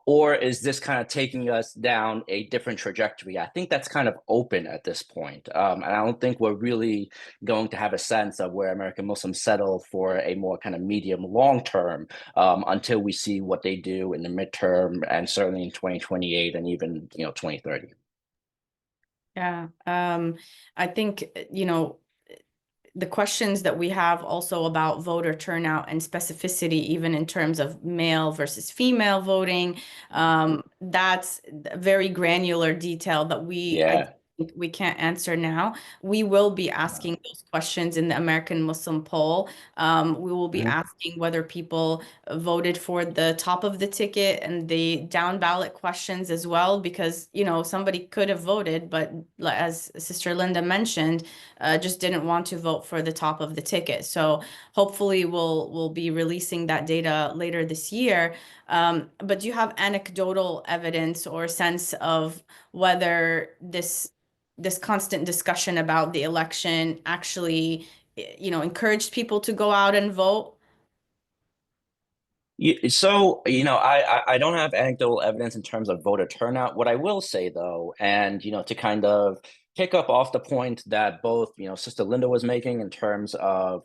Or is this kind of taking us down a different trajectory? I think that's kind of open at this point. And I don't think we're really going to have a sense of where American Muslims settle for a more kind of medium long term, until we see what they do in the midterm, and certainly in 2028 and even 2030. Yeah, I think, the questions that we have also about voter turnout and specificity, even in terms of male versus female voting, that's very granular detail that Yeah. we can't answer now. We will be asking those questions in the American Muslim poll. We will be asking whether people voted for the top of the ticket and the down ballot questions as well, because, somebody could have voted, but as Sister Linda mentioned, just didn't want to vote for the top of the ticket. So hopefully we'll be releasing that data later this year. But do you have anecdotal evidence or sense of whether this constant discussion about the election actually, encouraged people to go out and vote? So, I don't have anecdotal evidence in terms of voter turnout. What I will say, though, and, to kind of pick up off the point that both, Sister Linda was making in terms of,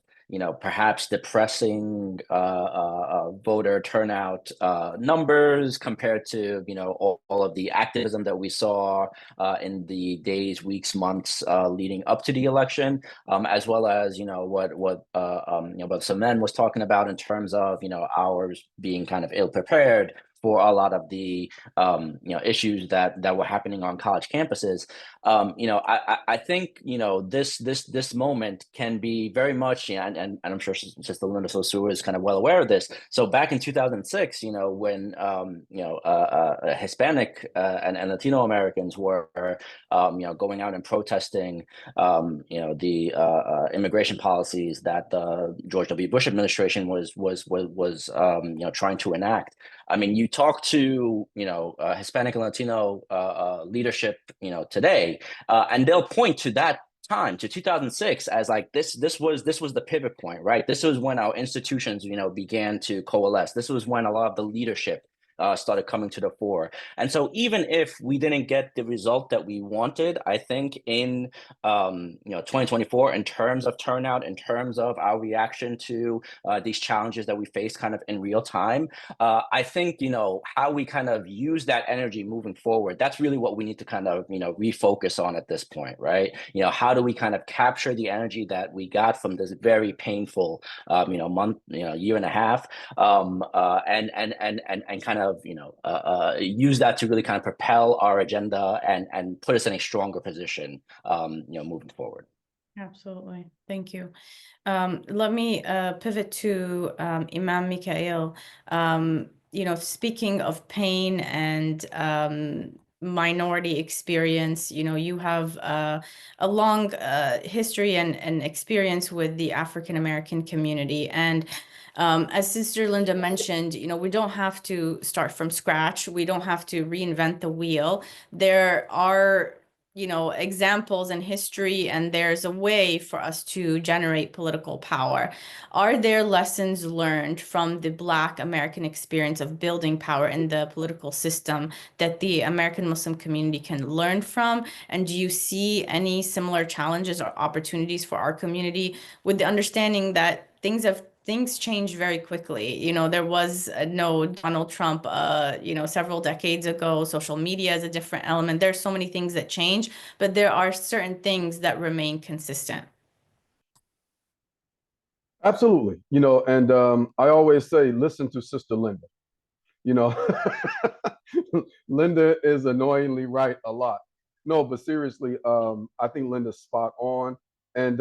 perhaps depressing voter turnout numbers compared to, all of the activism that we saw in the days, weeks, months leading up to the election, as well as, what Samen was talking about in terms of, ours being kind of ill prepared for a lot of the issues that were happening on college campuses. I think this moment can be very much, and I'm sure Sister Linda Sosur is kind of well aware of this. So back in 2006, when Hispanic and Latino Americans were going out and protesting the immigration policies that the George W. Bush administration was trying to enact. I mean, you talk to Hispanic and Latino leadership today, and they'll point to that time, to 2006, as like this was the pivot point, right? This was when our institutions began to coalesce. This was when a lot of the leadership started coming to the fore. And so even if we didn't get the result that we wanted, I think in 2024, in terms of turnout, in terms of our reaction to these challenges that we face kind of in real time, I think how we kind of use that energy moving forward, that's really what we need to kind of refocus on at this point, right? How do we kind of capture the energy that we got from this very painful month, year and a half, and kind of use that to really kind of propel our agenda and put us in a stronger position moving forward. Absolutely. Thank you. Let me pivot to Imam Mikhail. Speaking of pain and minority experience, you have a long history and experience with the African American community. And as Sister Linda mentioned, we don't have to start from scratch. We don't have to reinvent the wheel. There are examples in history, and there's a way for us to generate political power. Are there lessons learned from the Black American experience of building power in the political system that the American Muslim community can learn from? And do you see any similar challenges or opportunities for our community, with the understanding that things change very quickly? There was no Donald Trump, several decades ago. Social media is a different element. There's so many things that change, but there are certain things that remain consistent. Absolutely. And I always say, listen to Sister Linda. Linda is annoyingly right a lot. No, but seriously, I think Linda's spot on. And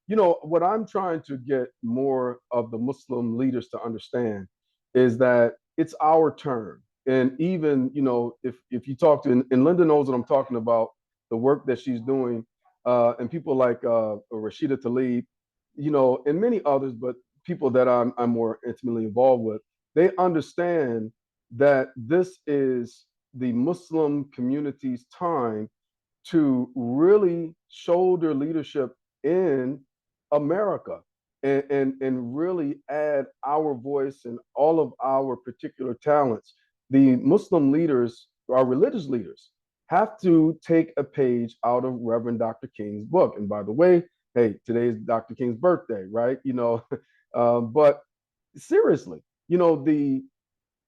what I'm trying to get more of the Muslim leaders to understand is that it's our turn. And even, if you talk to, and Linda knows what I'm talking about, the work that she's doing, and people like Rashida Tlaib, and many others, but people that I'm more intimately involved with, they understand that this is the Muslim community's time to really shoulder leadership in America and really add our voice and all of our particular talents. The Muslim leaders, our religious leaders, have to take a page out of Reverend Dr. King's book. And by the way, hey, today is Dr. King's birthday, right? But seriously, the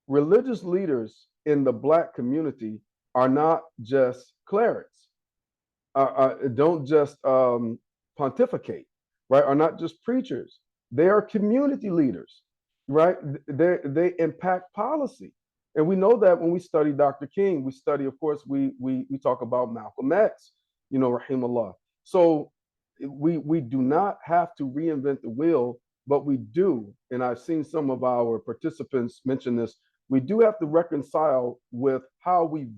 religious leaders in the Black community are not just clerics, don't just pontificate, right? Are not just preachers. They are community leaders, right? They impact policy. And we know that when we study Dr. King, we study, of course, we talk about Malcolm X, rahimahullah. So we do not have to reinvent the wheel, but we do, and I've seen some of our participants mention this, we do have to reconcile with how we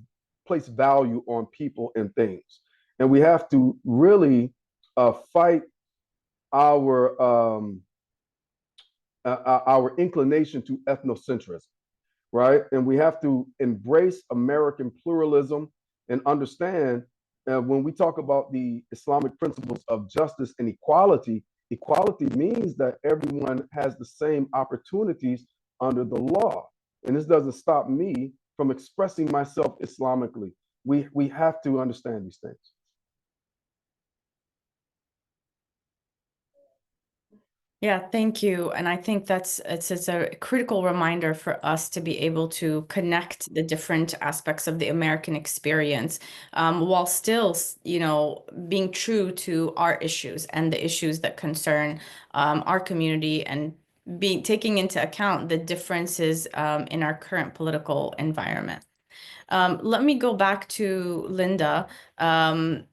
place value on people and things. And we have to really fight our inclination to ethnocentrism, right? And we have to embrace American pluralism and understand when we talk about the Islamic principles of justice and equality, equality means that everyone has the same opportunities under the law. And this doesn't stop me from expressing myself Islamically. We have to understand these things. Yeah, thank you. And I think it's a critical reminder for us to be able to connect the different aspects of the American experience, while still, being true to our issues and the issues that concern our community, and be taking into account the differences in our current political environment. Let me go back to Linda. Um,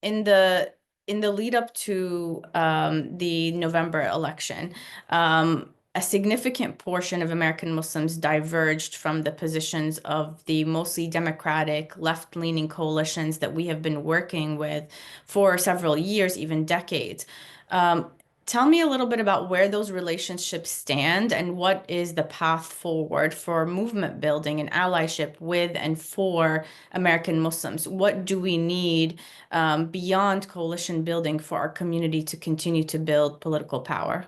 in the lead up to the November election, a significant portion of American Muslims diverged from the positions of the mostly democratic, left-leaning coalitions that we have been working with for several years, even decades. Um, Tell me a little bit about where those relationships stand and what is the path forward for movement building and allyship with and for American Muslims. What do we need beyond coalition building for our community to continue to build political power?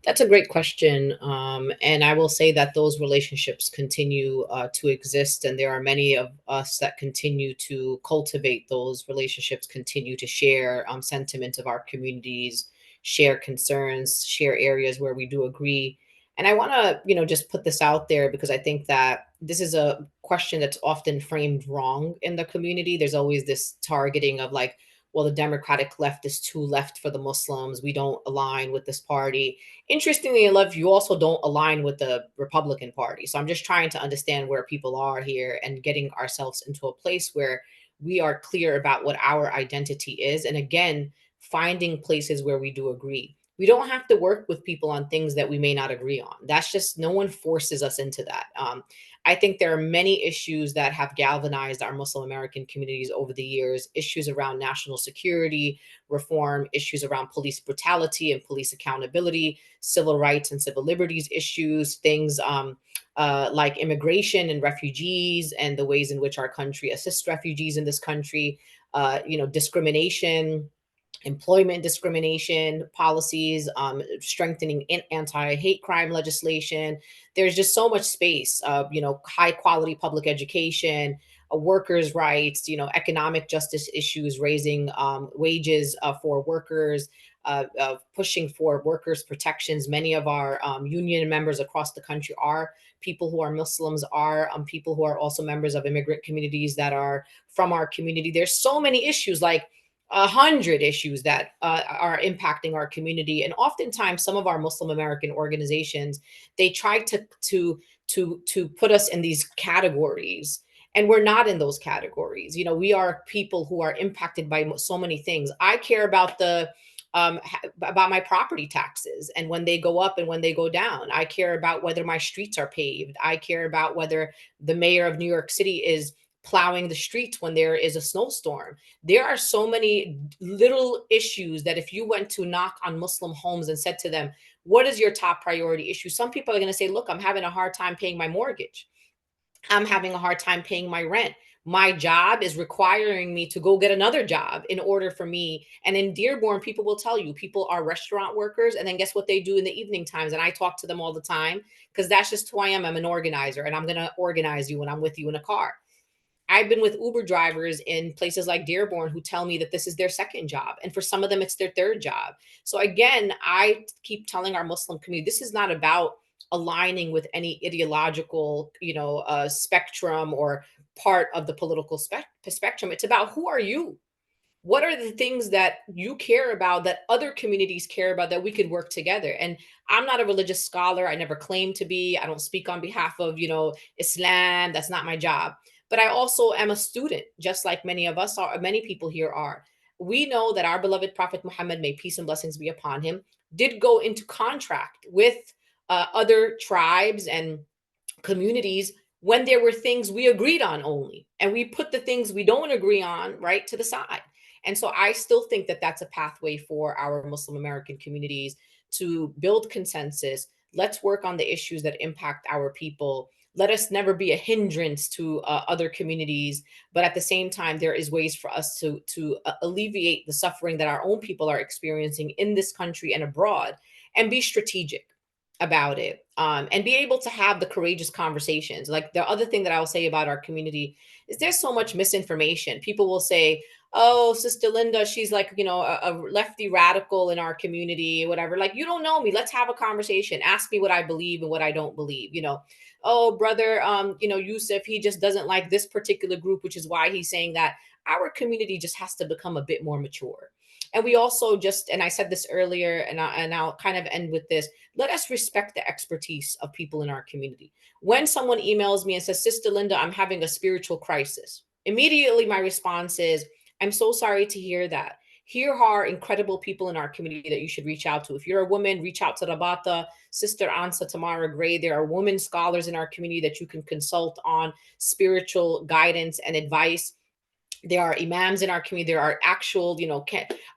That's a great question. And I will say that those relationships continue to exist. And there are many of us that continue to cultivate those relationships, continue to share sentiment of our communities, share concerns, share areas where we do agree. And I want to, just put this out there because I think that this is a question that's often framed wrong in the community. There's always this targeting of like, well, the Democratic left is too left for the Muslims. We don't align with this party. Interestingly enough, you also don't align with the Republican Party. So I'm just trying to understand where people are here and getting ourselves into a place where we are clear about what our identity is. And again, finding places where we do agree. We don't have to work with people on things that we may not agree on. That's just, no one forces us into that. I think there are many issues that have galvanized our Muslim American communities over the years, issues around national security reform, issues around police brutality and police accountability, civil rights and civil liberties issues, things like immigration and refugees and the ways in which our country assists refugees in this country, discrimination, employment discrimination policies, strengthening anti-hate crime legislation. There's just so much space, high quality public education, workers' rights, economic justice issues, raising wages for workers, pushing for workers' protections. Many of our union members across the country are people who are Muslims, are people who are also members of immigrant communities that are from our community. There's so many issues, like 100 issues that are impacting our community, and oftentimes some of our Muslim American organizations, they try to put us in these categories, and we're not in those categories. We are people who are impacted by so many things. I care about about my property taxes and when they go up and when they go down. I care about whether my streets are paved. I care about whether the mayor of New York City is plowing the streets when there is a snowstorm. There are so many little issues that if you went to knock on Muslim homes and said to them, what is your top priority issue? Some people are going to say, look, I'm having a hard time paying my mortgage. I'm having a hard time paying my rent. My job is requiring me to go get another job in order for me. And in Dearborn, people will tell you, people are restaurant workers. And then guess what they do in the evening times? And I talk to them all the time because that's just who I am. I'm an organizer, and I'm going to organize you when I'm with you in a car. I've been with Uber drivers in places like Dearborn who tell me that this is their second job. And for some of them, it's their third job. So again, I keep telling our Muslim community, this is not about aligning with any ideological, spectrum or part of the political spectrum. It's about, who are you? What are the things that you care about that other communities care about that we could work together? And I'm not a religious scholar. I never claim to be. I don't speak on behalf of, Islam. That's not my job. But I also am a student, just like many of us are, many people here are. We know that our beloved Prophet Muhammad, may peace and blessings be upon him, did go into contract with other tribes and communities when there were things we agreed on only, and we put the things we don't agree on right to the side. And so I still think that that's a pathway for our Muslim American communities to build consensus. Let's work on the issues that impact our people. Let us never be a hindrance to other communities, but at the same time, there is ways for us to alleviate the suffering that our own people are experiencing in this country and abroad, and be strategic about it, and be able to have the courageous conversations. Like, the other thing that I will say about our community is there's so much misinformation. People will say, oh, Sister Linda, she's like, a lefty radical in our community, whatever. Like, you don't know me. Let's have a conversation. Ask me what I believe and what I don't believe. Oh, brother, Yusuf, he just doesn't like this particular group, which is why he's saying that. Our community just has to become a bit more mature. And we also and I said this earlier, and I'll kind of end with this. Let us respect the expertise of people in our community. When someone emails me and says, Sister Linda, I'm having a spiritual crisis, immediately my response is, I'm so sorry to hear that. Here are incredible people in our community that you should reach out to. If you're a woman, reach out to Rabata, Sister Ansa Tamara Gray. There are women scholars in our community that you can consult on spiritual guidance and advice. There are imams in our community. There are actual,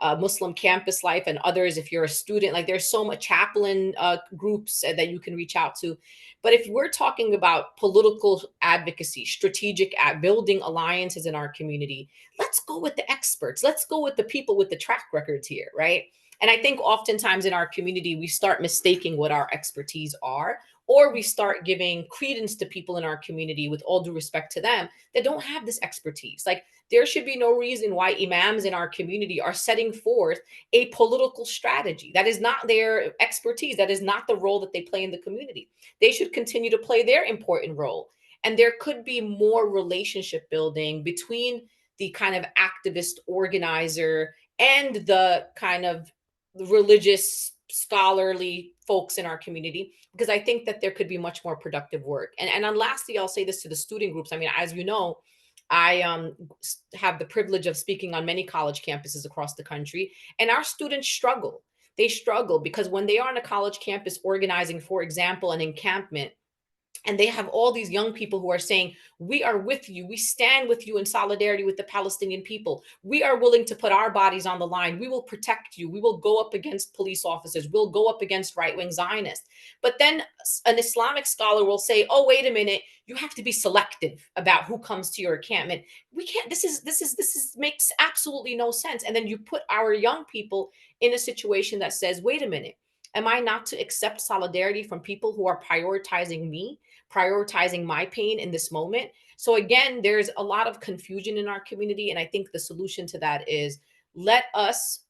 Muslim campus life and others. If you're a student, like there's so much chaplain groups that you can reach out to. But if we're talking about political advocacy, strategic building alliances in our community, let's go with the experts. Let's go with the people with the track records here, right? And I think oftentimes in our community, we start mistaking what our expertise are, or we start giving credence to people in our community, with all due respect to them, that don't have this expertise. Like, there should be no reason why imams in our community are setting forth a political strategy. That is not their expertise. That is not the role that they play in the community. They should continue to play their important role. And there could be more relationship building between the kind of activist organizer and the kind of religious scholarly folks in our community, because I think that there could be much more productive work. And lastly, I'll say this to the student groups. I mean, as you know, I have the privilege of speaking on many college campuses across the country, and our students struggle. They struggle because when they are on a college campus organizing, for example, an encampment, and they have all these young people who are saying, we are with you. We stand with you in solidarity with the Palestinian people. We are willing to put our bodies on the line. We will protect you. We will go up against police officers. We'll go up against right-wing Zionists. But then an Islamic scholar will say, oh, wait a minute. You have to be selective about who comes to your encampment. We can't, this makes absolutely no sense. And then you put our young people in a situation that says, wait a minute. Am I not to accept solidarity from people who are prioritizing me, prioritizing my pain in this moment? So again, there's a lot of confusion in our community. And I think the solution to that is, let us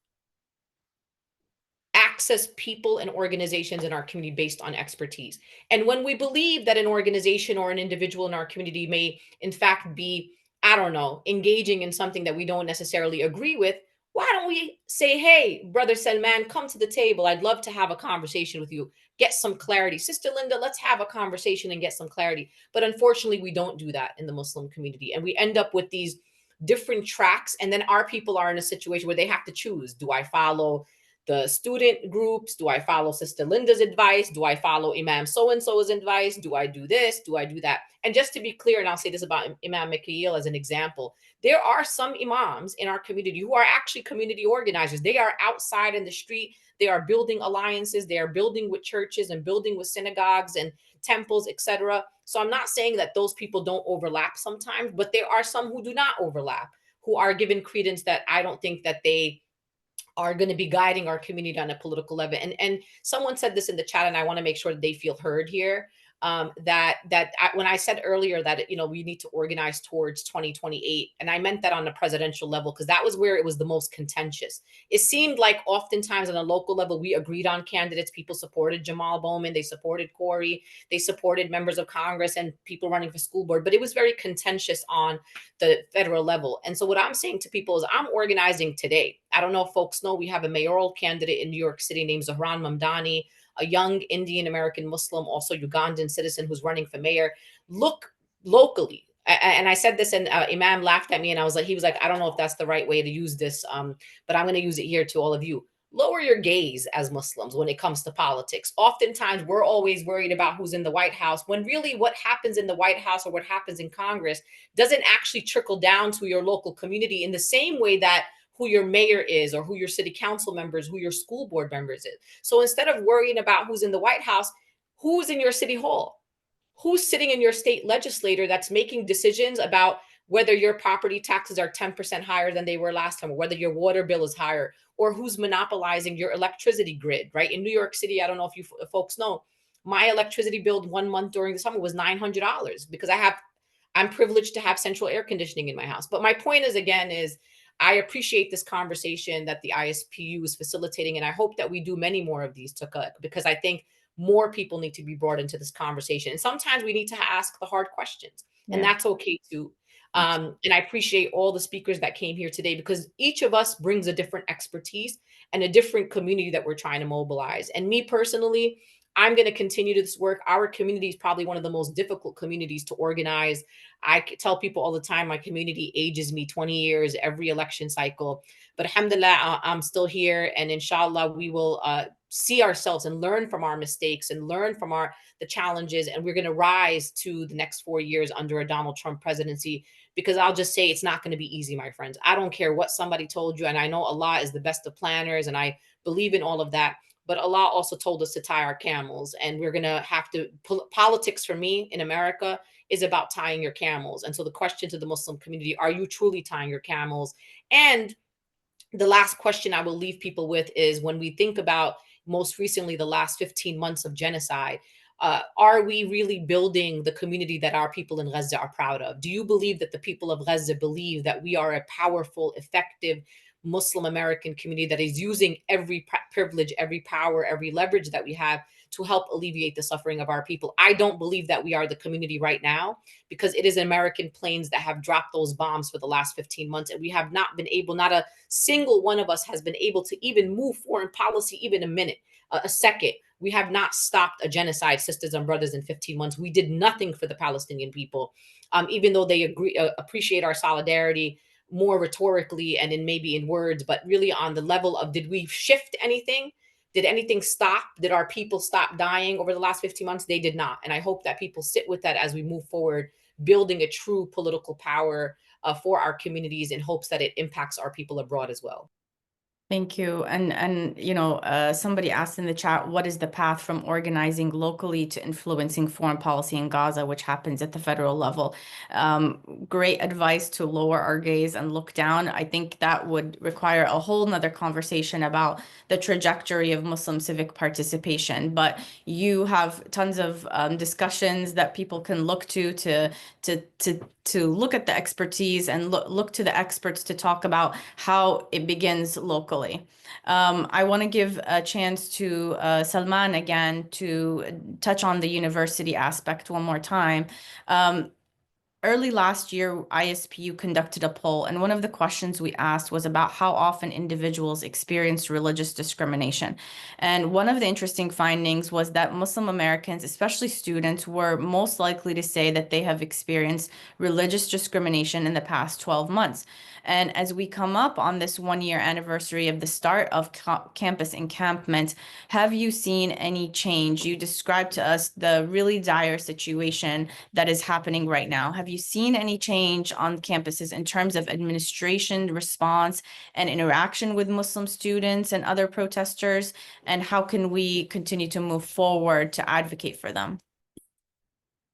access people and organizations in our community based on expertise. And when we believe that an organization or an individual in our community may in fact be, I don't know, engaging in something that we don't necessarily agree with, why don't we say, hey, Brother Salman, come to the table. I'd love to have a conversation with you, get some clarity. Sister Linda, let's have a conversation and get some clarity. But unfortunately, we don't do that in the Muslim community. And we end up with these different tracks. And then our people are in a situation where they have to choose. Do I follow the student groups? Do I follow Sister Linda's advice? Do I follow Imam so-and-so's advice? Do I do this? Do I do that? And just to be clear, and I'll say this about Imam Mikhail as an example, there are some imams in our community who are actually community organizers. They are outside in the street. They are building alliances. They are building with churches and building with synagogues and temples, etc. So I'm not saying that those people don't overlap sometimes, but there are some who do not overlap, who are given credence that I don't think that they are going to be guiding our community on a political level. And someone said this in the chat, and I want to make sure that they feel heard here. When I said earlier that we need to organize towards 2028, and I meant that on a presidential level, because that was where it was the most contentious. It seemed like oftentimes on a local level we agreed on candidates. People supported Jamal Bowman, they supported Corey, they supported members of Congress and people running for school board, but it was very contentious on the federal level. And so what I'm saying to people is, I'm organizing today. I don't know if folks know, we have a mayoral candidate in New York City named Zahran Mamdani, a young Indian American Muslim, also Ugandan citizen, who's running for mayor. Look locally. And I said this, and Imam laughed at me, and he was like, I don't know if that's the right way to use this, but I'm going to use it here to all of you. Lower your gaze as Muslims when it comes to politics. Oftentimes, we're always worried about who's in the White House, when really what happens in the White House or what happens in Congress doesn't actually trickle down to your local community in the same way that who your mayor is, or who your city council members, who your school board members is. So instead of worrying about who's in the White House, who's in your city hall? Who's sitting in your state legislator that's making decisions about whether your property taxes are 10% higher than they were last time, or whether your water bill is higher, or who's monopolizing your electricity grid, right? In New York City, I don't know if you folks know, my electricity bill 1 month during the summer was $900 because I'm privileged to have central air conditioning in my house. But my point is, again, is I appreciate this conversation that the ISPU is facilitating, and I hope that we do many more of these, Tuka, because I think more people need to be brought into this conversation. And sometimes we need to ask the hard questions, and that's okay too. And I appreciate all the speakers that came here today, because each of us brings a different expertise and a different community that we're trying to mobilize. And me personally, I'm going to continue this work. Our community is probably one of the most difficult communities to organize. I tell people all the time, my community ages me 20 years every election cycle. But alhamdulillah, I'm still here. And inshallah, we will see ourselves and learn from our mistakes and learn from the challenges. And we're going to rise to the next 4 years under a Donald Trump presidency, because I'll just say it's not going to be easy, my friends. I don't care what somebody told you. And I know Allah is the best of planners, and I believe in all of that. But Allah also told us to tie our camels, and we're going to have to, politics for me in America is about tying your camels. And so the question to the Muslim community, are you truly tying your camels? And the last question I will leave people with is, when we think about most recently the last 15 months of genocide, are we really building the community that our people in Gaza are proud of? Do you believe that the people of Gaza believe that we are a powerful, effective Muslim American community that is using every privilege, every power, every leverage that we have to help alleviate the suffering of our people? I don't believe that we are the community right now, because it is American planes that have dropped those bombs for the last 15 months. And we have not been able, not a single one of us has been able to even move foreign policy, even a minute, a second. We have not stopped a genocide, sisters and brothers, in 15 months. We did nothing for the Palestinian people, even though they appreciate our solidarity more rhetorically and maybe in words, but really on the level of, did we shift anything? Did anything stop? Did our people stop dying over the last 15 months? They did not. And I hope that people sit with that as we move forward, building a true political power for our communities, in hopes that it impacts our people abroad as well. Thank you. And somebody asked in the chat, what is the path from organizing locally to influencing foreign policy in Gaza, which happens at the federal level? Great advice to lower our gaze and look down. I think that would require a whole nother conversation about the trajectory of Muslim civic participation. But you have tons of discussions that people can look to look at the expertise and look to the experts to talk about how it begins locally. I want to give a chance to Salman again to touch on the university aspect one more time. Early last year, ISPU conducted a poll, and one of the questions we asked was about how often individuals experienced religious discrimination. And one of the interesting findings was that Muslim Americans, especially students, were most likely to say that they have experienced religious discrimination in the past 12 months. And as we come up on this 1-year anniversary of the start of campus encampment, have you seen any change? You described to us the really dire situation that is happening right now. Have you seen any change on campuses in terms of administration response and interaction with Muslim students and other protesters? And how can we continue to move forward to advocate for them?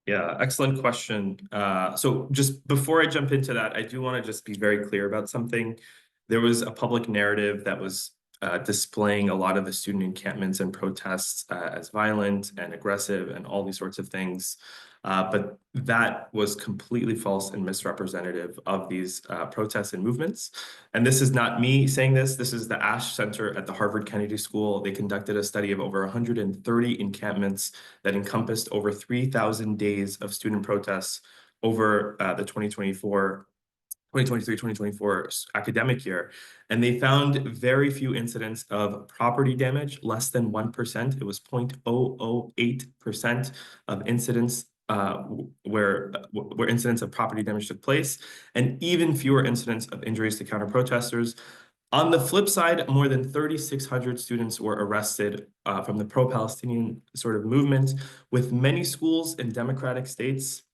Yeah, excellent question. So just before I jump into that, I do want to just be very clear about something. There was a public narrative that was displaying a lot of the student encampments and protests as violent and aggressive and all these sorts of things. But that was completely false and misrepresentative of these protests and movements. And this is not me saying this. This is the Ash Center at the Harvard Kennedy School. They conducted a study of over 130 encampments that encompassed over 3,000 days of student protests over the 2023-2024 academic year. And they found very few incidents of property damage, less than 1%. It was 0.008% of incidents where incidents of property damage took place, and even fewer incidents of injuries to counter-protesters. On the flip side, more than 3,600 students were arrested from the pro-Palestinian sort of movement, with many schools in democratic states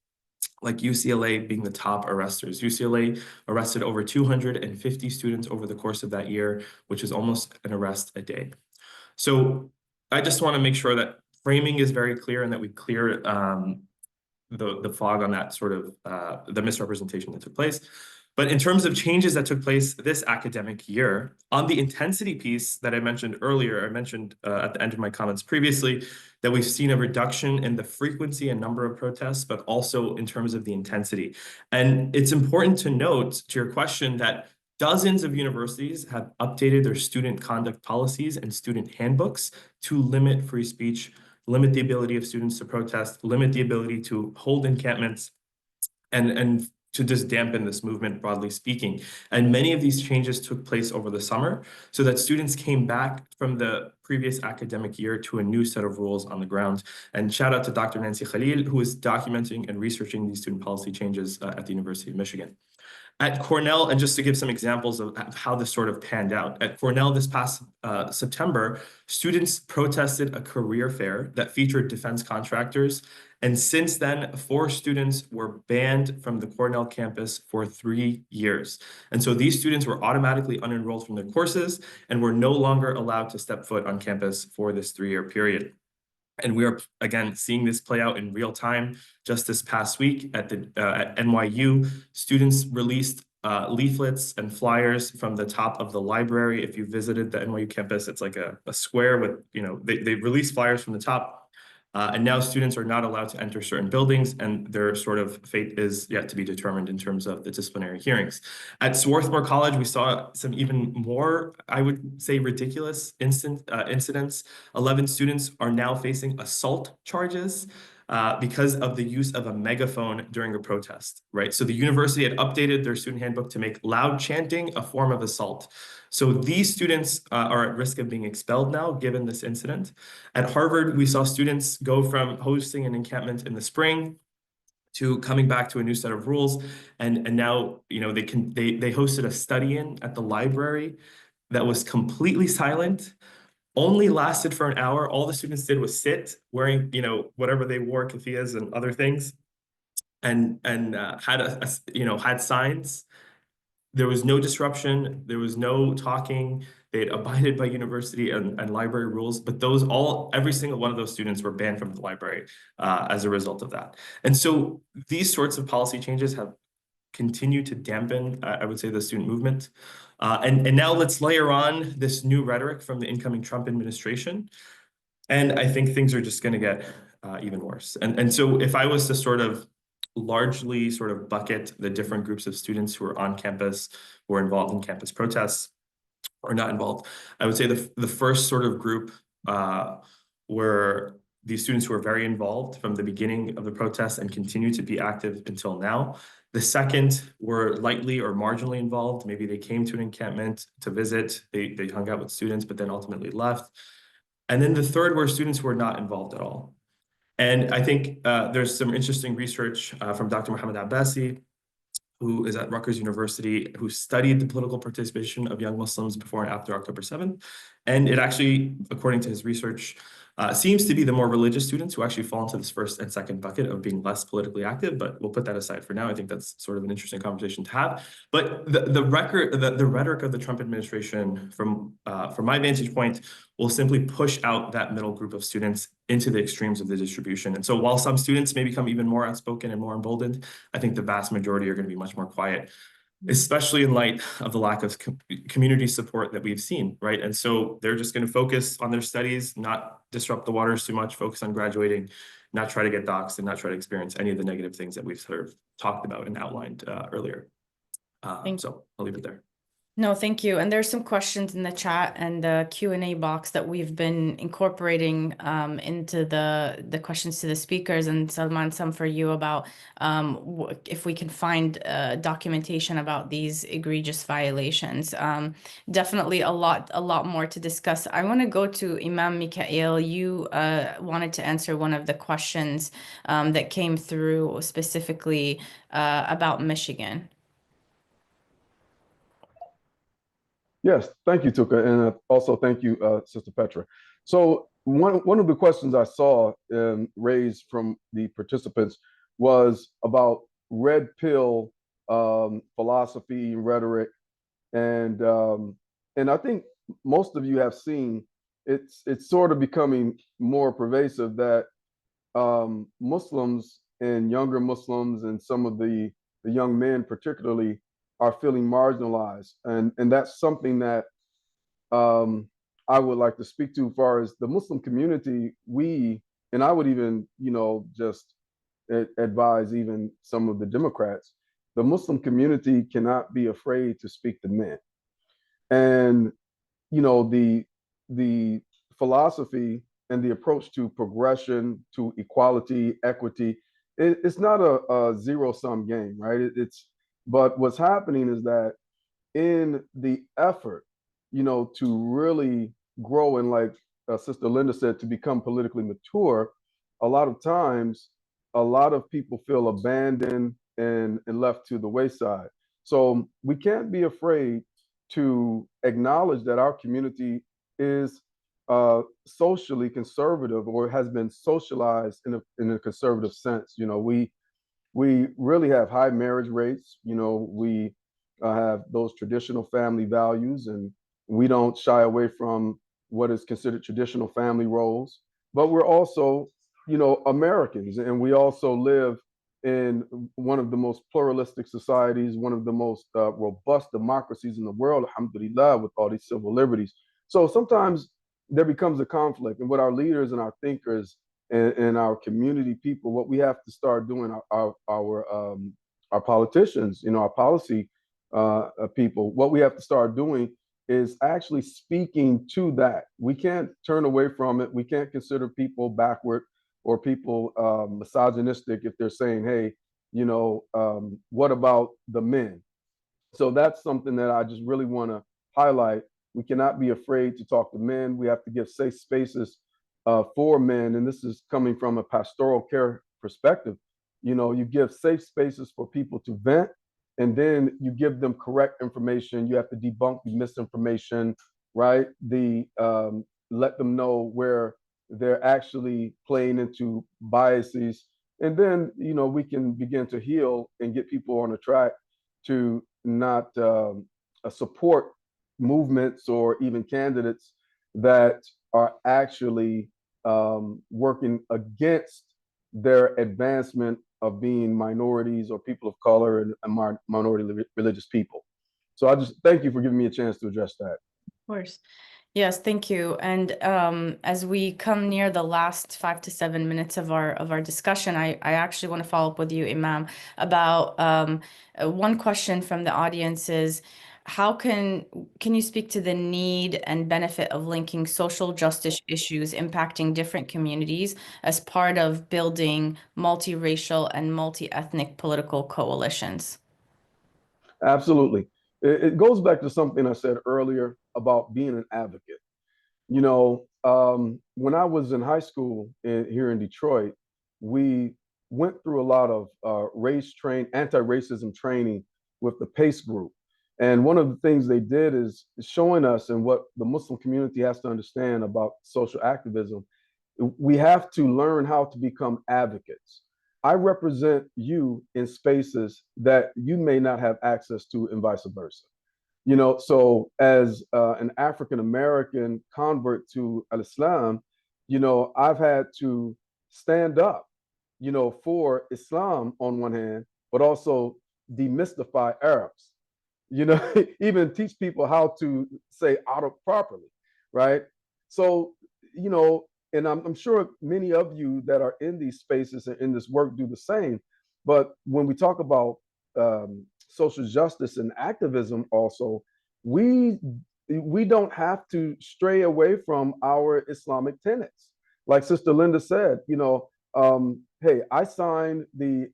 like UCLA being the top arresters. UCLA arrested over 250 students over the course of that year, which is almost an arrest a day. So I just want to make sure that framing is very clear and that we clear the fog on that sort of the misrepresentation that took place. But in terms of changes that took place this academic year, on the intensity piece that I mentioned earlier, I mentioned at the end of my comments previously that we've seen a reduction in the frequency and number of protests, but also in terms of the intensity. And it's important to note, to your question, that Dozens of universities have updated their student conduct policies and student handbooks to limit free speech, limit the ability of students to protest, limit the ability to hold encampments, and to just dampen this movement, broadly speaking. And many of these changes took place over the summer so that students came back from the previous academic year to a new set of rules on the ground. And shout out to Dr. Nancy Khalil, who is documenting and researching these student policy changes at the University of Michigan. At Cornell, and just to give some examples of how this sort of panned out, at Cornell this past September, students protested a career fair that featured defense contractors. And since then, 4 students were banned from the Cornell campus for 3 years. And so these students were automatically unenrolled from their courses and were no longer allowed to step foot on campus for this 3-year period. And we are, again, seeing this play out in real time. Just this past week at NYU, students released leaflets and flyers from the top of the library. If you visited the NYU campus, it's like a square with, they released flyers from the top. And now students are not allowed to enter certain buildings, and their sort of fate is yet to be determined in terms of the disciplinary hearings. At Swarthmore College, we saw some even more, I would say, ridiculous incidents. 11 students are now facing assault charges because of the use of a megaphone during a protest, right? So the university had updated their student handbook to make loud chanting a form of assault. So these students are at risk of being expelled now, given this incident. At Harvard, we saw students go from hosting an encampment in the spring to coming back to a new set of rules, and now they hosted a study-in at the library that was completely silent, only lasted for an hour. All the students did was sit, wearing whatever they wore, keffiyehs and other things, and had signs. There was no disruption. There was no talking. They had abided by university and library rules, but every single one of those students were banned from the library as a result of that. And so these sorts of policy changes have continued to dampen, I would say, the student movement. And now let's layer on this new rhetoric from the incoming Trump administration. And I think things are just going to get even worse. And so if I was to largely bucket the different groups of students who are on campus, who are involved in campus protests or not involved, I would say the first sort of group were these students who are very involved from the beginning of the protests and continue to be active until now. The second were lightly or marginally involved. Maybe they came to an encampment to visit, they hung out with students, but then ultimately left. And then the third were students who were not involved at all. And I think there's some interesting research from Dr. Mohammed Abbasi, who is at Rutgers University, who studied the political participation of young Muslims before and after October 7th. And it actually, according to his research, seems to be the more religious students who actually fall into this first and second bucket of being less politically active, but we'll put that aside for now. I think that's sort of an interesting conversation to have. But the rhetoric of the Trump administration, from my vantage point, will simply push out that middle group of students into the extremes of the distribution. And so while some students may become even more outspoken and more emboldened, I think the vast majority are going to be much more quiet, especially in light of the lack of community support that we've seen, right? And so they're just going to focus on their studies, not disrupt the waters too much, focus on graduating, not try to get doxxed, and not try to experience any of the negative things that we've sort of talked about and outlined earlier. So I'll leave it there. No, thank you. And there's some questions in the chat and the Q&A box that we've been incorporating into the questions to the speakers. And Salman, some for you about if we can find documentation about these egregious violations. Definitely a lot more to discuss. I want to go to Imam Mikhail. You wanted to answer one of the questions that came through specifically about Michigan. Yes, thank you, Tuka, and also thank you, Sister Petra. So one of the questions I saw raised from the participants was about red pill philosophy, rhetoric, and I think most of you have seen it's sort of becoming more pervasive that Muslims and younger Muslims and some of the young men particularly are feeling marginalized, and that's something that I would like to speak to as far as the Muslim community. I would even just advise even some of the Democrats, the Muslim community cannot be afraid to speak to men. And the philosophy and the approach to progression, to equality, equity, it's not a zero-sum game, right? But what's happening is that in the effort, to really grow and, like Sister Linda said, to become politically mature, a lot of times, a lot of people feel abandoned and left to the wayside. So we can't be afraid to acknowledge that our community is socially conservative, or has been socialized in a conservative sense. We really have high marriage rates. We have those traditional family values, and we don't shy away from what is considered traditional family roles. But we're also, Americans, and we also live in one of the most pluralistic societies, one of the most robust democracies in the world, alhamdulillah, with all these civil liberties. So sometimes there becomes a conflict, and what our leaders and our thinkers and our community people, what we have to start doing, our politicians, our policy people, what we have to start doing is actually speaking to that. We can't turn away from it. We can't consider people backward or people misogynistic if they're saying, hey, what about the men? So that's something that I just really want to highlight. We cannot be afraid to talk to men. We have to give safe spaces for men. And this is coming from a pastoral care perspective. You give safe spaces for people to vent, and then you give them correct information. You have to debunk the misinformation, right? Let them know where they're actually playing into biases. And then, we can begin to heal and get people on a track to not support movements or even candidates that are actually working against their advancement of being minorities or people of color and minority religious people. So I just thank you for giving me a chance to address that. Of course. Yes, thank you. And as we come near the last 5 to 7 minutes of our discussion, I actually want to follow up with you, Imam, about one question from the audience is, how can you speak to the need and benefit of linking social justice issues impacting different communities as part of building multiracial and multi-ethnic political coalitions? Absolutely. It goes back to something I said earlier about being an advocate. When I was in high school here in Detroit, we went through a lot of anti-racism training with the PACE group. And one of the things they did is showing us, and what the Muslim community has to understand about social activism, we have to learn how to become advocates. I represent you in spaces that you may not have access to, and vice versa. So as an African American convert to Islam, I've had to stand up, for Islam on one hand, but also demystify Arabs, even teach people how to say Arab properly, right? So, and I'm sure many of you that are in these spaces and in this work do the same. But when we talk about social justice and activism, also, we don't have to stray away from our Islamic tenets. Like Sister Linda said, hey, I signed the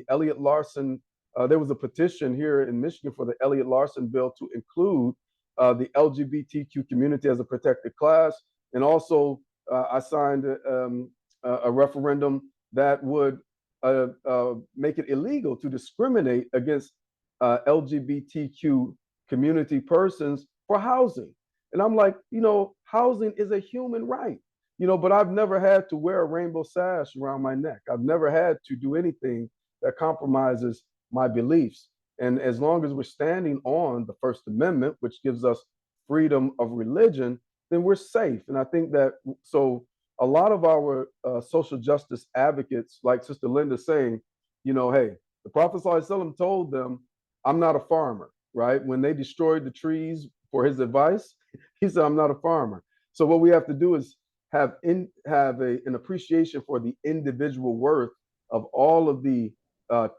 Elliot Larson. There was a petition here in Michigan for the Elliot Larson bill to include the LGBTQ community as a protected class, and also I signed a referendum that would make it illegal to discriminate against LGBTQ community persons for housing. And I'm like, housing is a human right, but I've never had to wear a rainbow sash around my neck. I've never had to do anything that compromises my beliefs. And as long as we're standing on the First Amendment, which gives us freedom of religion, then we're safe. And I think that, so a lot of our social justice advocates, like Sister Linda saying, hey, the Prophet ﷺ told them, I'm not a farmer, right? When they destroyed the trees for his advice, he said, I'm not a farmer. So what we have to do is have an appreciation for the individual worth of all of the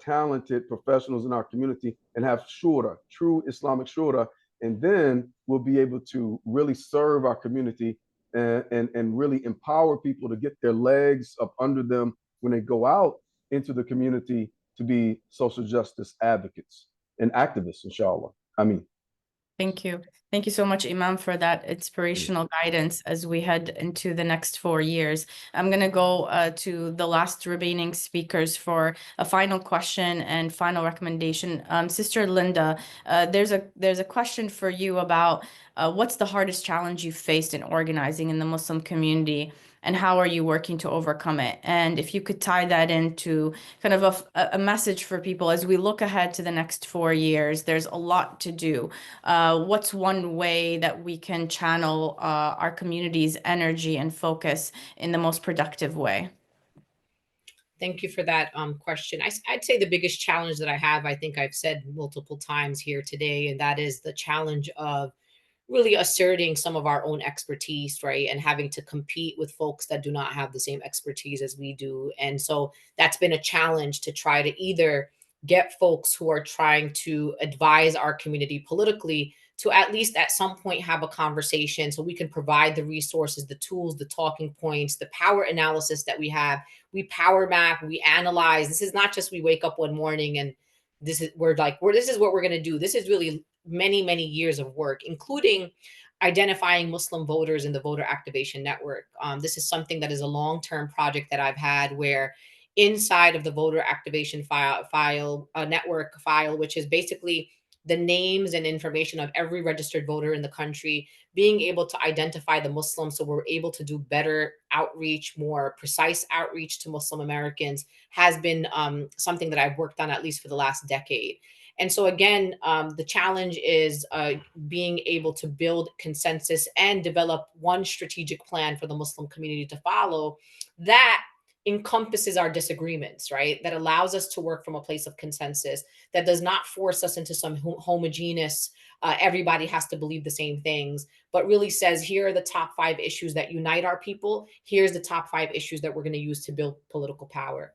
talented professionals in our community and have shura, true Islamic shura, and then we'll be able to really serve our community and really empower people to get their legs up under them when they go out into the community to be social justice advocates and activists, inshallah. I mean. Thank you. Thank you so much, Imam, for that inspirational guidance as we head into the next 4 years. I'm going to go to the last remaining speakers for a final question and final recommendation. Sister Linda, there's a question for you about what's the hardest challenge you faced in organizing in the Muslim community, and how are you working to overcome it? And if you could tie that into kind of a message for people as we look ahead to the next 4 years, there's a lot to do. What's one way that we can channel our community's energy and focus in the most productive way? Thank you for that question. I'd say the biggest challenge that I have, I think I've said multiple times here today, and that is the challenge of really asserting some of our own expertise, right? And having to compete with folks that do not have the same expertise as we do. And so that's been a challenge to try to either get folks who are trying to advise our community politically to at least at some point have a conversation so we can provide the resources, the tools, the talking points, the power analysis that we have. We power map, we analyze. This is not just we wake up one morning and this is this is what we're going to do. This is really many years of work, including identifying Muslim voters in the voter activation network. This is something that is a long-term project that I've had, where inside of the voter activation network file, which is basically the names and information of every registered voter in the country, being able to identify the Muslims so we're able to do better outreach, more precise outreach to Muslim Americans, has been something that I've worked on at least for the last decade. And so again, the challenge is being able to build consensus and develop one strategic plan for the Muslim community to follow that encompasses our disagreements, right? That allows us to work from a place of consensus, that does not force us into some homogeneous, everybody has to believe the same things, but really says, here are the top 5 issues that unite our people. Here's the top 5 issues that we're going to use to build political power.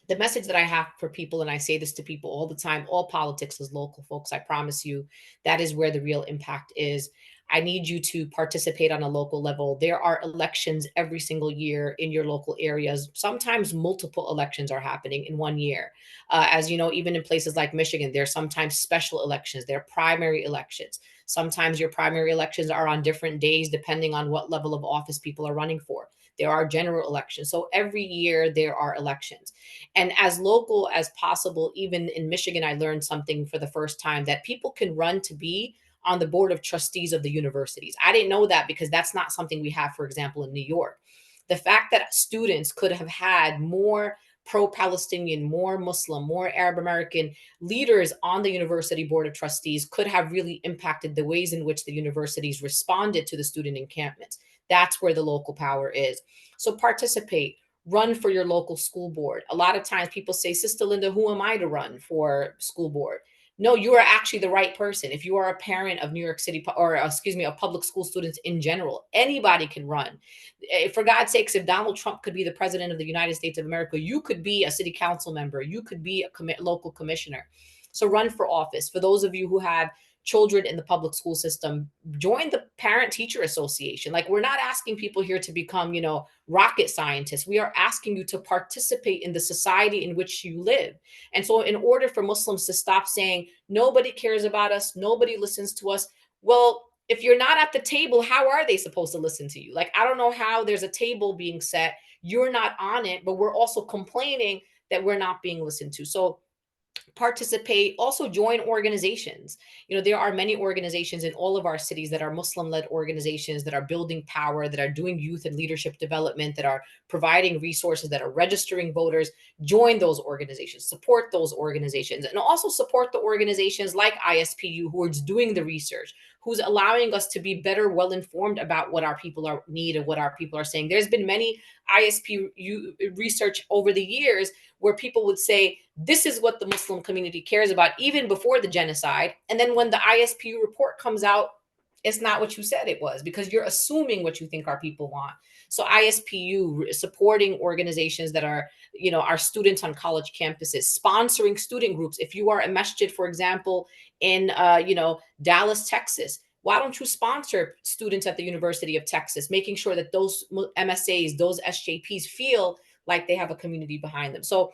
The message that I have for people, and I say this to people all the time, all politics is local, folks. I promise you, that is where the real impact is. I need you to participate on a local level. There are elections every single year in your local areas. Sometimes multiple elections are happening in one year. As you know, even in places like Michigan, there are sometimes special elections, there are primary elections. Sometimes your primary elections are on different days, depending on what level of office people are running for. There are general elections. So every year there are elections. And as local as possible, even in Michigan, I learned something for the first time, that people can run to be on the board of trustees of the universities. I didn't know that because that's not something we have, for example, in New York. The fact that students could have had more pro-Palestinian, more Muslim, more Arab American leaders on the university board of trustees could have really impacted the ways in which the universities responded to the student encampments. That's where the local power is. So participate, run for your local school board. A lot of times people say, Sister Linda, who am I to run for school board? No, you are actually the right person. If you are a parent of New York City, or excuse me, of public school students in general, anybody can run. For God's sakes, if Donald Trump could be the president of the United States of America, you could be a city council member, you could be a local commissioner. So run for office. For those of you who have children in the public school system, join the Parent Teacher Association. Like, we're not asking people here to become, rocket scientists. We are asking you to participate in the society in which you live. And so in order for Muslims to stop saying, nobody cares about us, nobody listens to us, well, if you're not at the table, how are they supposed to listen to you? Like, I don't know how there's a table being set, you're not on it, but we're also complaining that we're not being listened to. So participate, also join organizations. There are many organizations in all of our cities that are Muslim-led organizations that are building power, that are doing youth and leadership development, that are providing resources, that are registering voters. Join those organizations, support those organizations, and also support the organizations like ISPU, who are doing the research, who's allowing us to be better, well-informed about what our people need and what our people are saying. There's been many ISPU research over the years where people would say, this is what the Muslim community cares about, even before the genocide. And then when the ISPU report comes out, it's not what you said it was, because you're assuming what you think our people want. So ISPU supporting organizations that are, our students on college campuses, sponsoring student groups. If you are a masjid, for example, in, Dallas, Texas, why don't you sponsor students at the University of Texas, making sure that those MSAs, those SJPs feel like they have a community behind them? So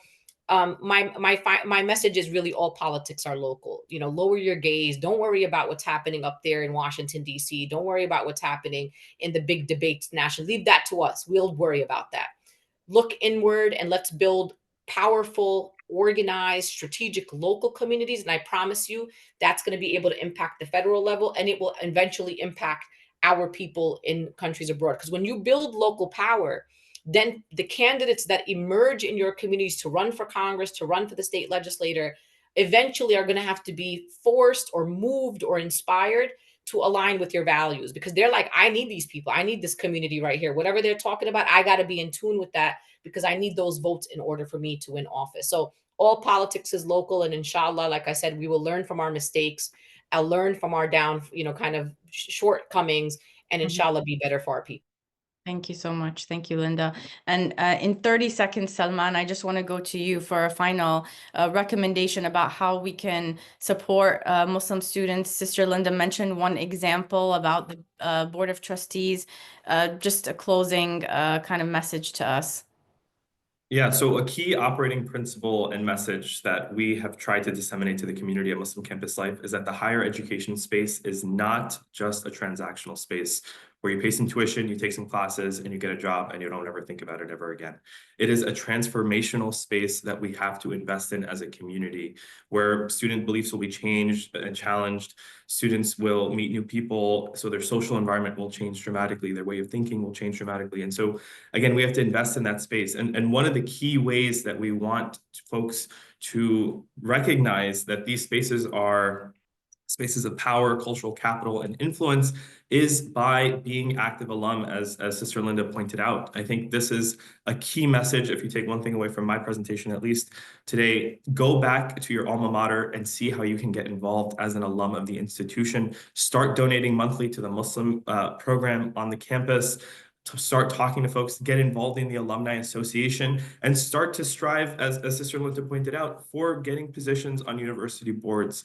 my message is really, all politics are local. Lower your gaze. Don't worry about what's happening up there in Washington, D.C. Don't worry about what's happening in the big debates nationally. Leave that to us. We'll worry about that. Look inward and let's build powerful, organized, strategic local communities. And I promise you that's going to be able to impact the federal level, and it will eventually impact our people in countries abroad. Because when you build local power, then the candidates that emerge in your communities to run for Congress, to run for the state legislator, eventually are going to have to be forced or moved or inspired to align with your values, because they're like, I need these people. I need this community right here. Whatever they're talking about, I got to be in tune with that, because I need those votes in order for me to win office. So all politics is local. And inshallah, like I said, we will learn from our mistakes. I'll learn from our kind of shortcomings, and inshallah be better for our people. Thank you so much. Thank you, Linda. And in 30 seconds, Salman, I just want to go to you for a final recommendation about how we can support Muslim students. Sister Linda mentioned one example about the Board of Trustees. Just a closing kind of message to us. Yeah, so a key operating principle and message that we have tried to disseminate to the community at Muslim Campus Life is that the higher education space is not just a transactional space where you pay some tuition, you take some classes, and you get a job, and you don't ever think about it ever again. It is a transformational space that we have to invest in as a community, where student beliefs will be changed and challenged. Students will meet new people, so their social environment will change dramatically, their way of thinking will change dramatically. And so, again, we have to invest in that space. And one of the key ways that we want folks to recognize that these spaces are spaces of power, cultural capital, and influence is by being active alum, as Sister Linda pointed out. I think this is a key message. If you take one thing away from my presentation, at least today, go back to your alma mater and see how you can get involved as an alum of the institution. Start donating monthly to the Muslim program on the campus. To start talking to folks, get involved in the Alumni Association, and start to strive, as Sister Linda pointed out, for getting positions on university boards.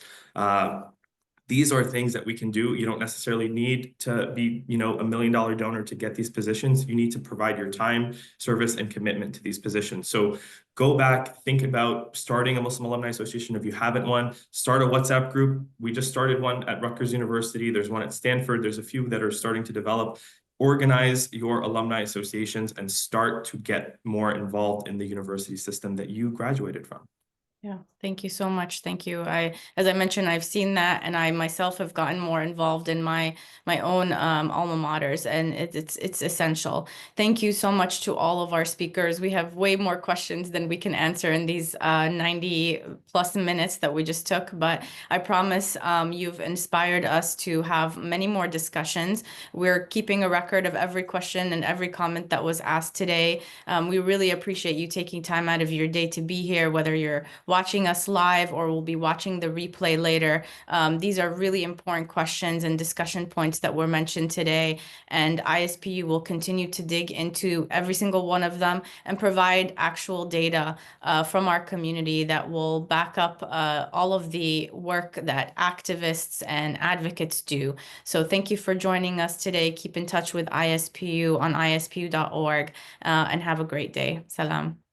These are things that we can do. You don't necessarily need to be, a $1 million donor to get these positions. You need to provide your time, service, and commitment to these positions. So go back, think about starting a Muslim Alumni Association if you haven't one. Start a WhatsApp group. We just started one at Rutgers University. There's one at Stanford. There's a few that are starting to develop. Organize your alumni associations and start to get more involved in the university system that you graduated from. Yeah, thank you so much. Thank you. As I mentioned, I've seen that, and I myself have gotten more involved in my own alma maters, and it's essential. Thank you so much to all of our speakers. We have way more questions than we can answer in these 90 plus minutes that we just took, but I promise you've inspired us to have many more discussions. We're keeping a record of every question and every comment that was asked today. We really appreciate you taking time out of your day to be here, whether you're watching us live or will be watching the replay later. These are really important questions and discussion points that were mentioned today, and ISPU will continue to dig into every single one of them and provide actual data from our community that will back up all of the work that activists and advocates do. So thank you for joining us today. Keep in touch with ISPU on ispu.org and have a great day. Salam.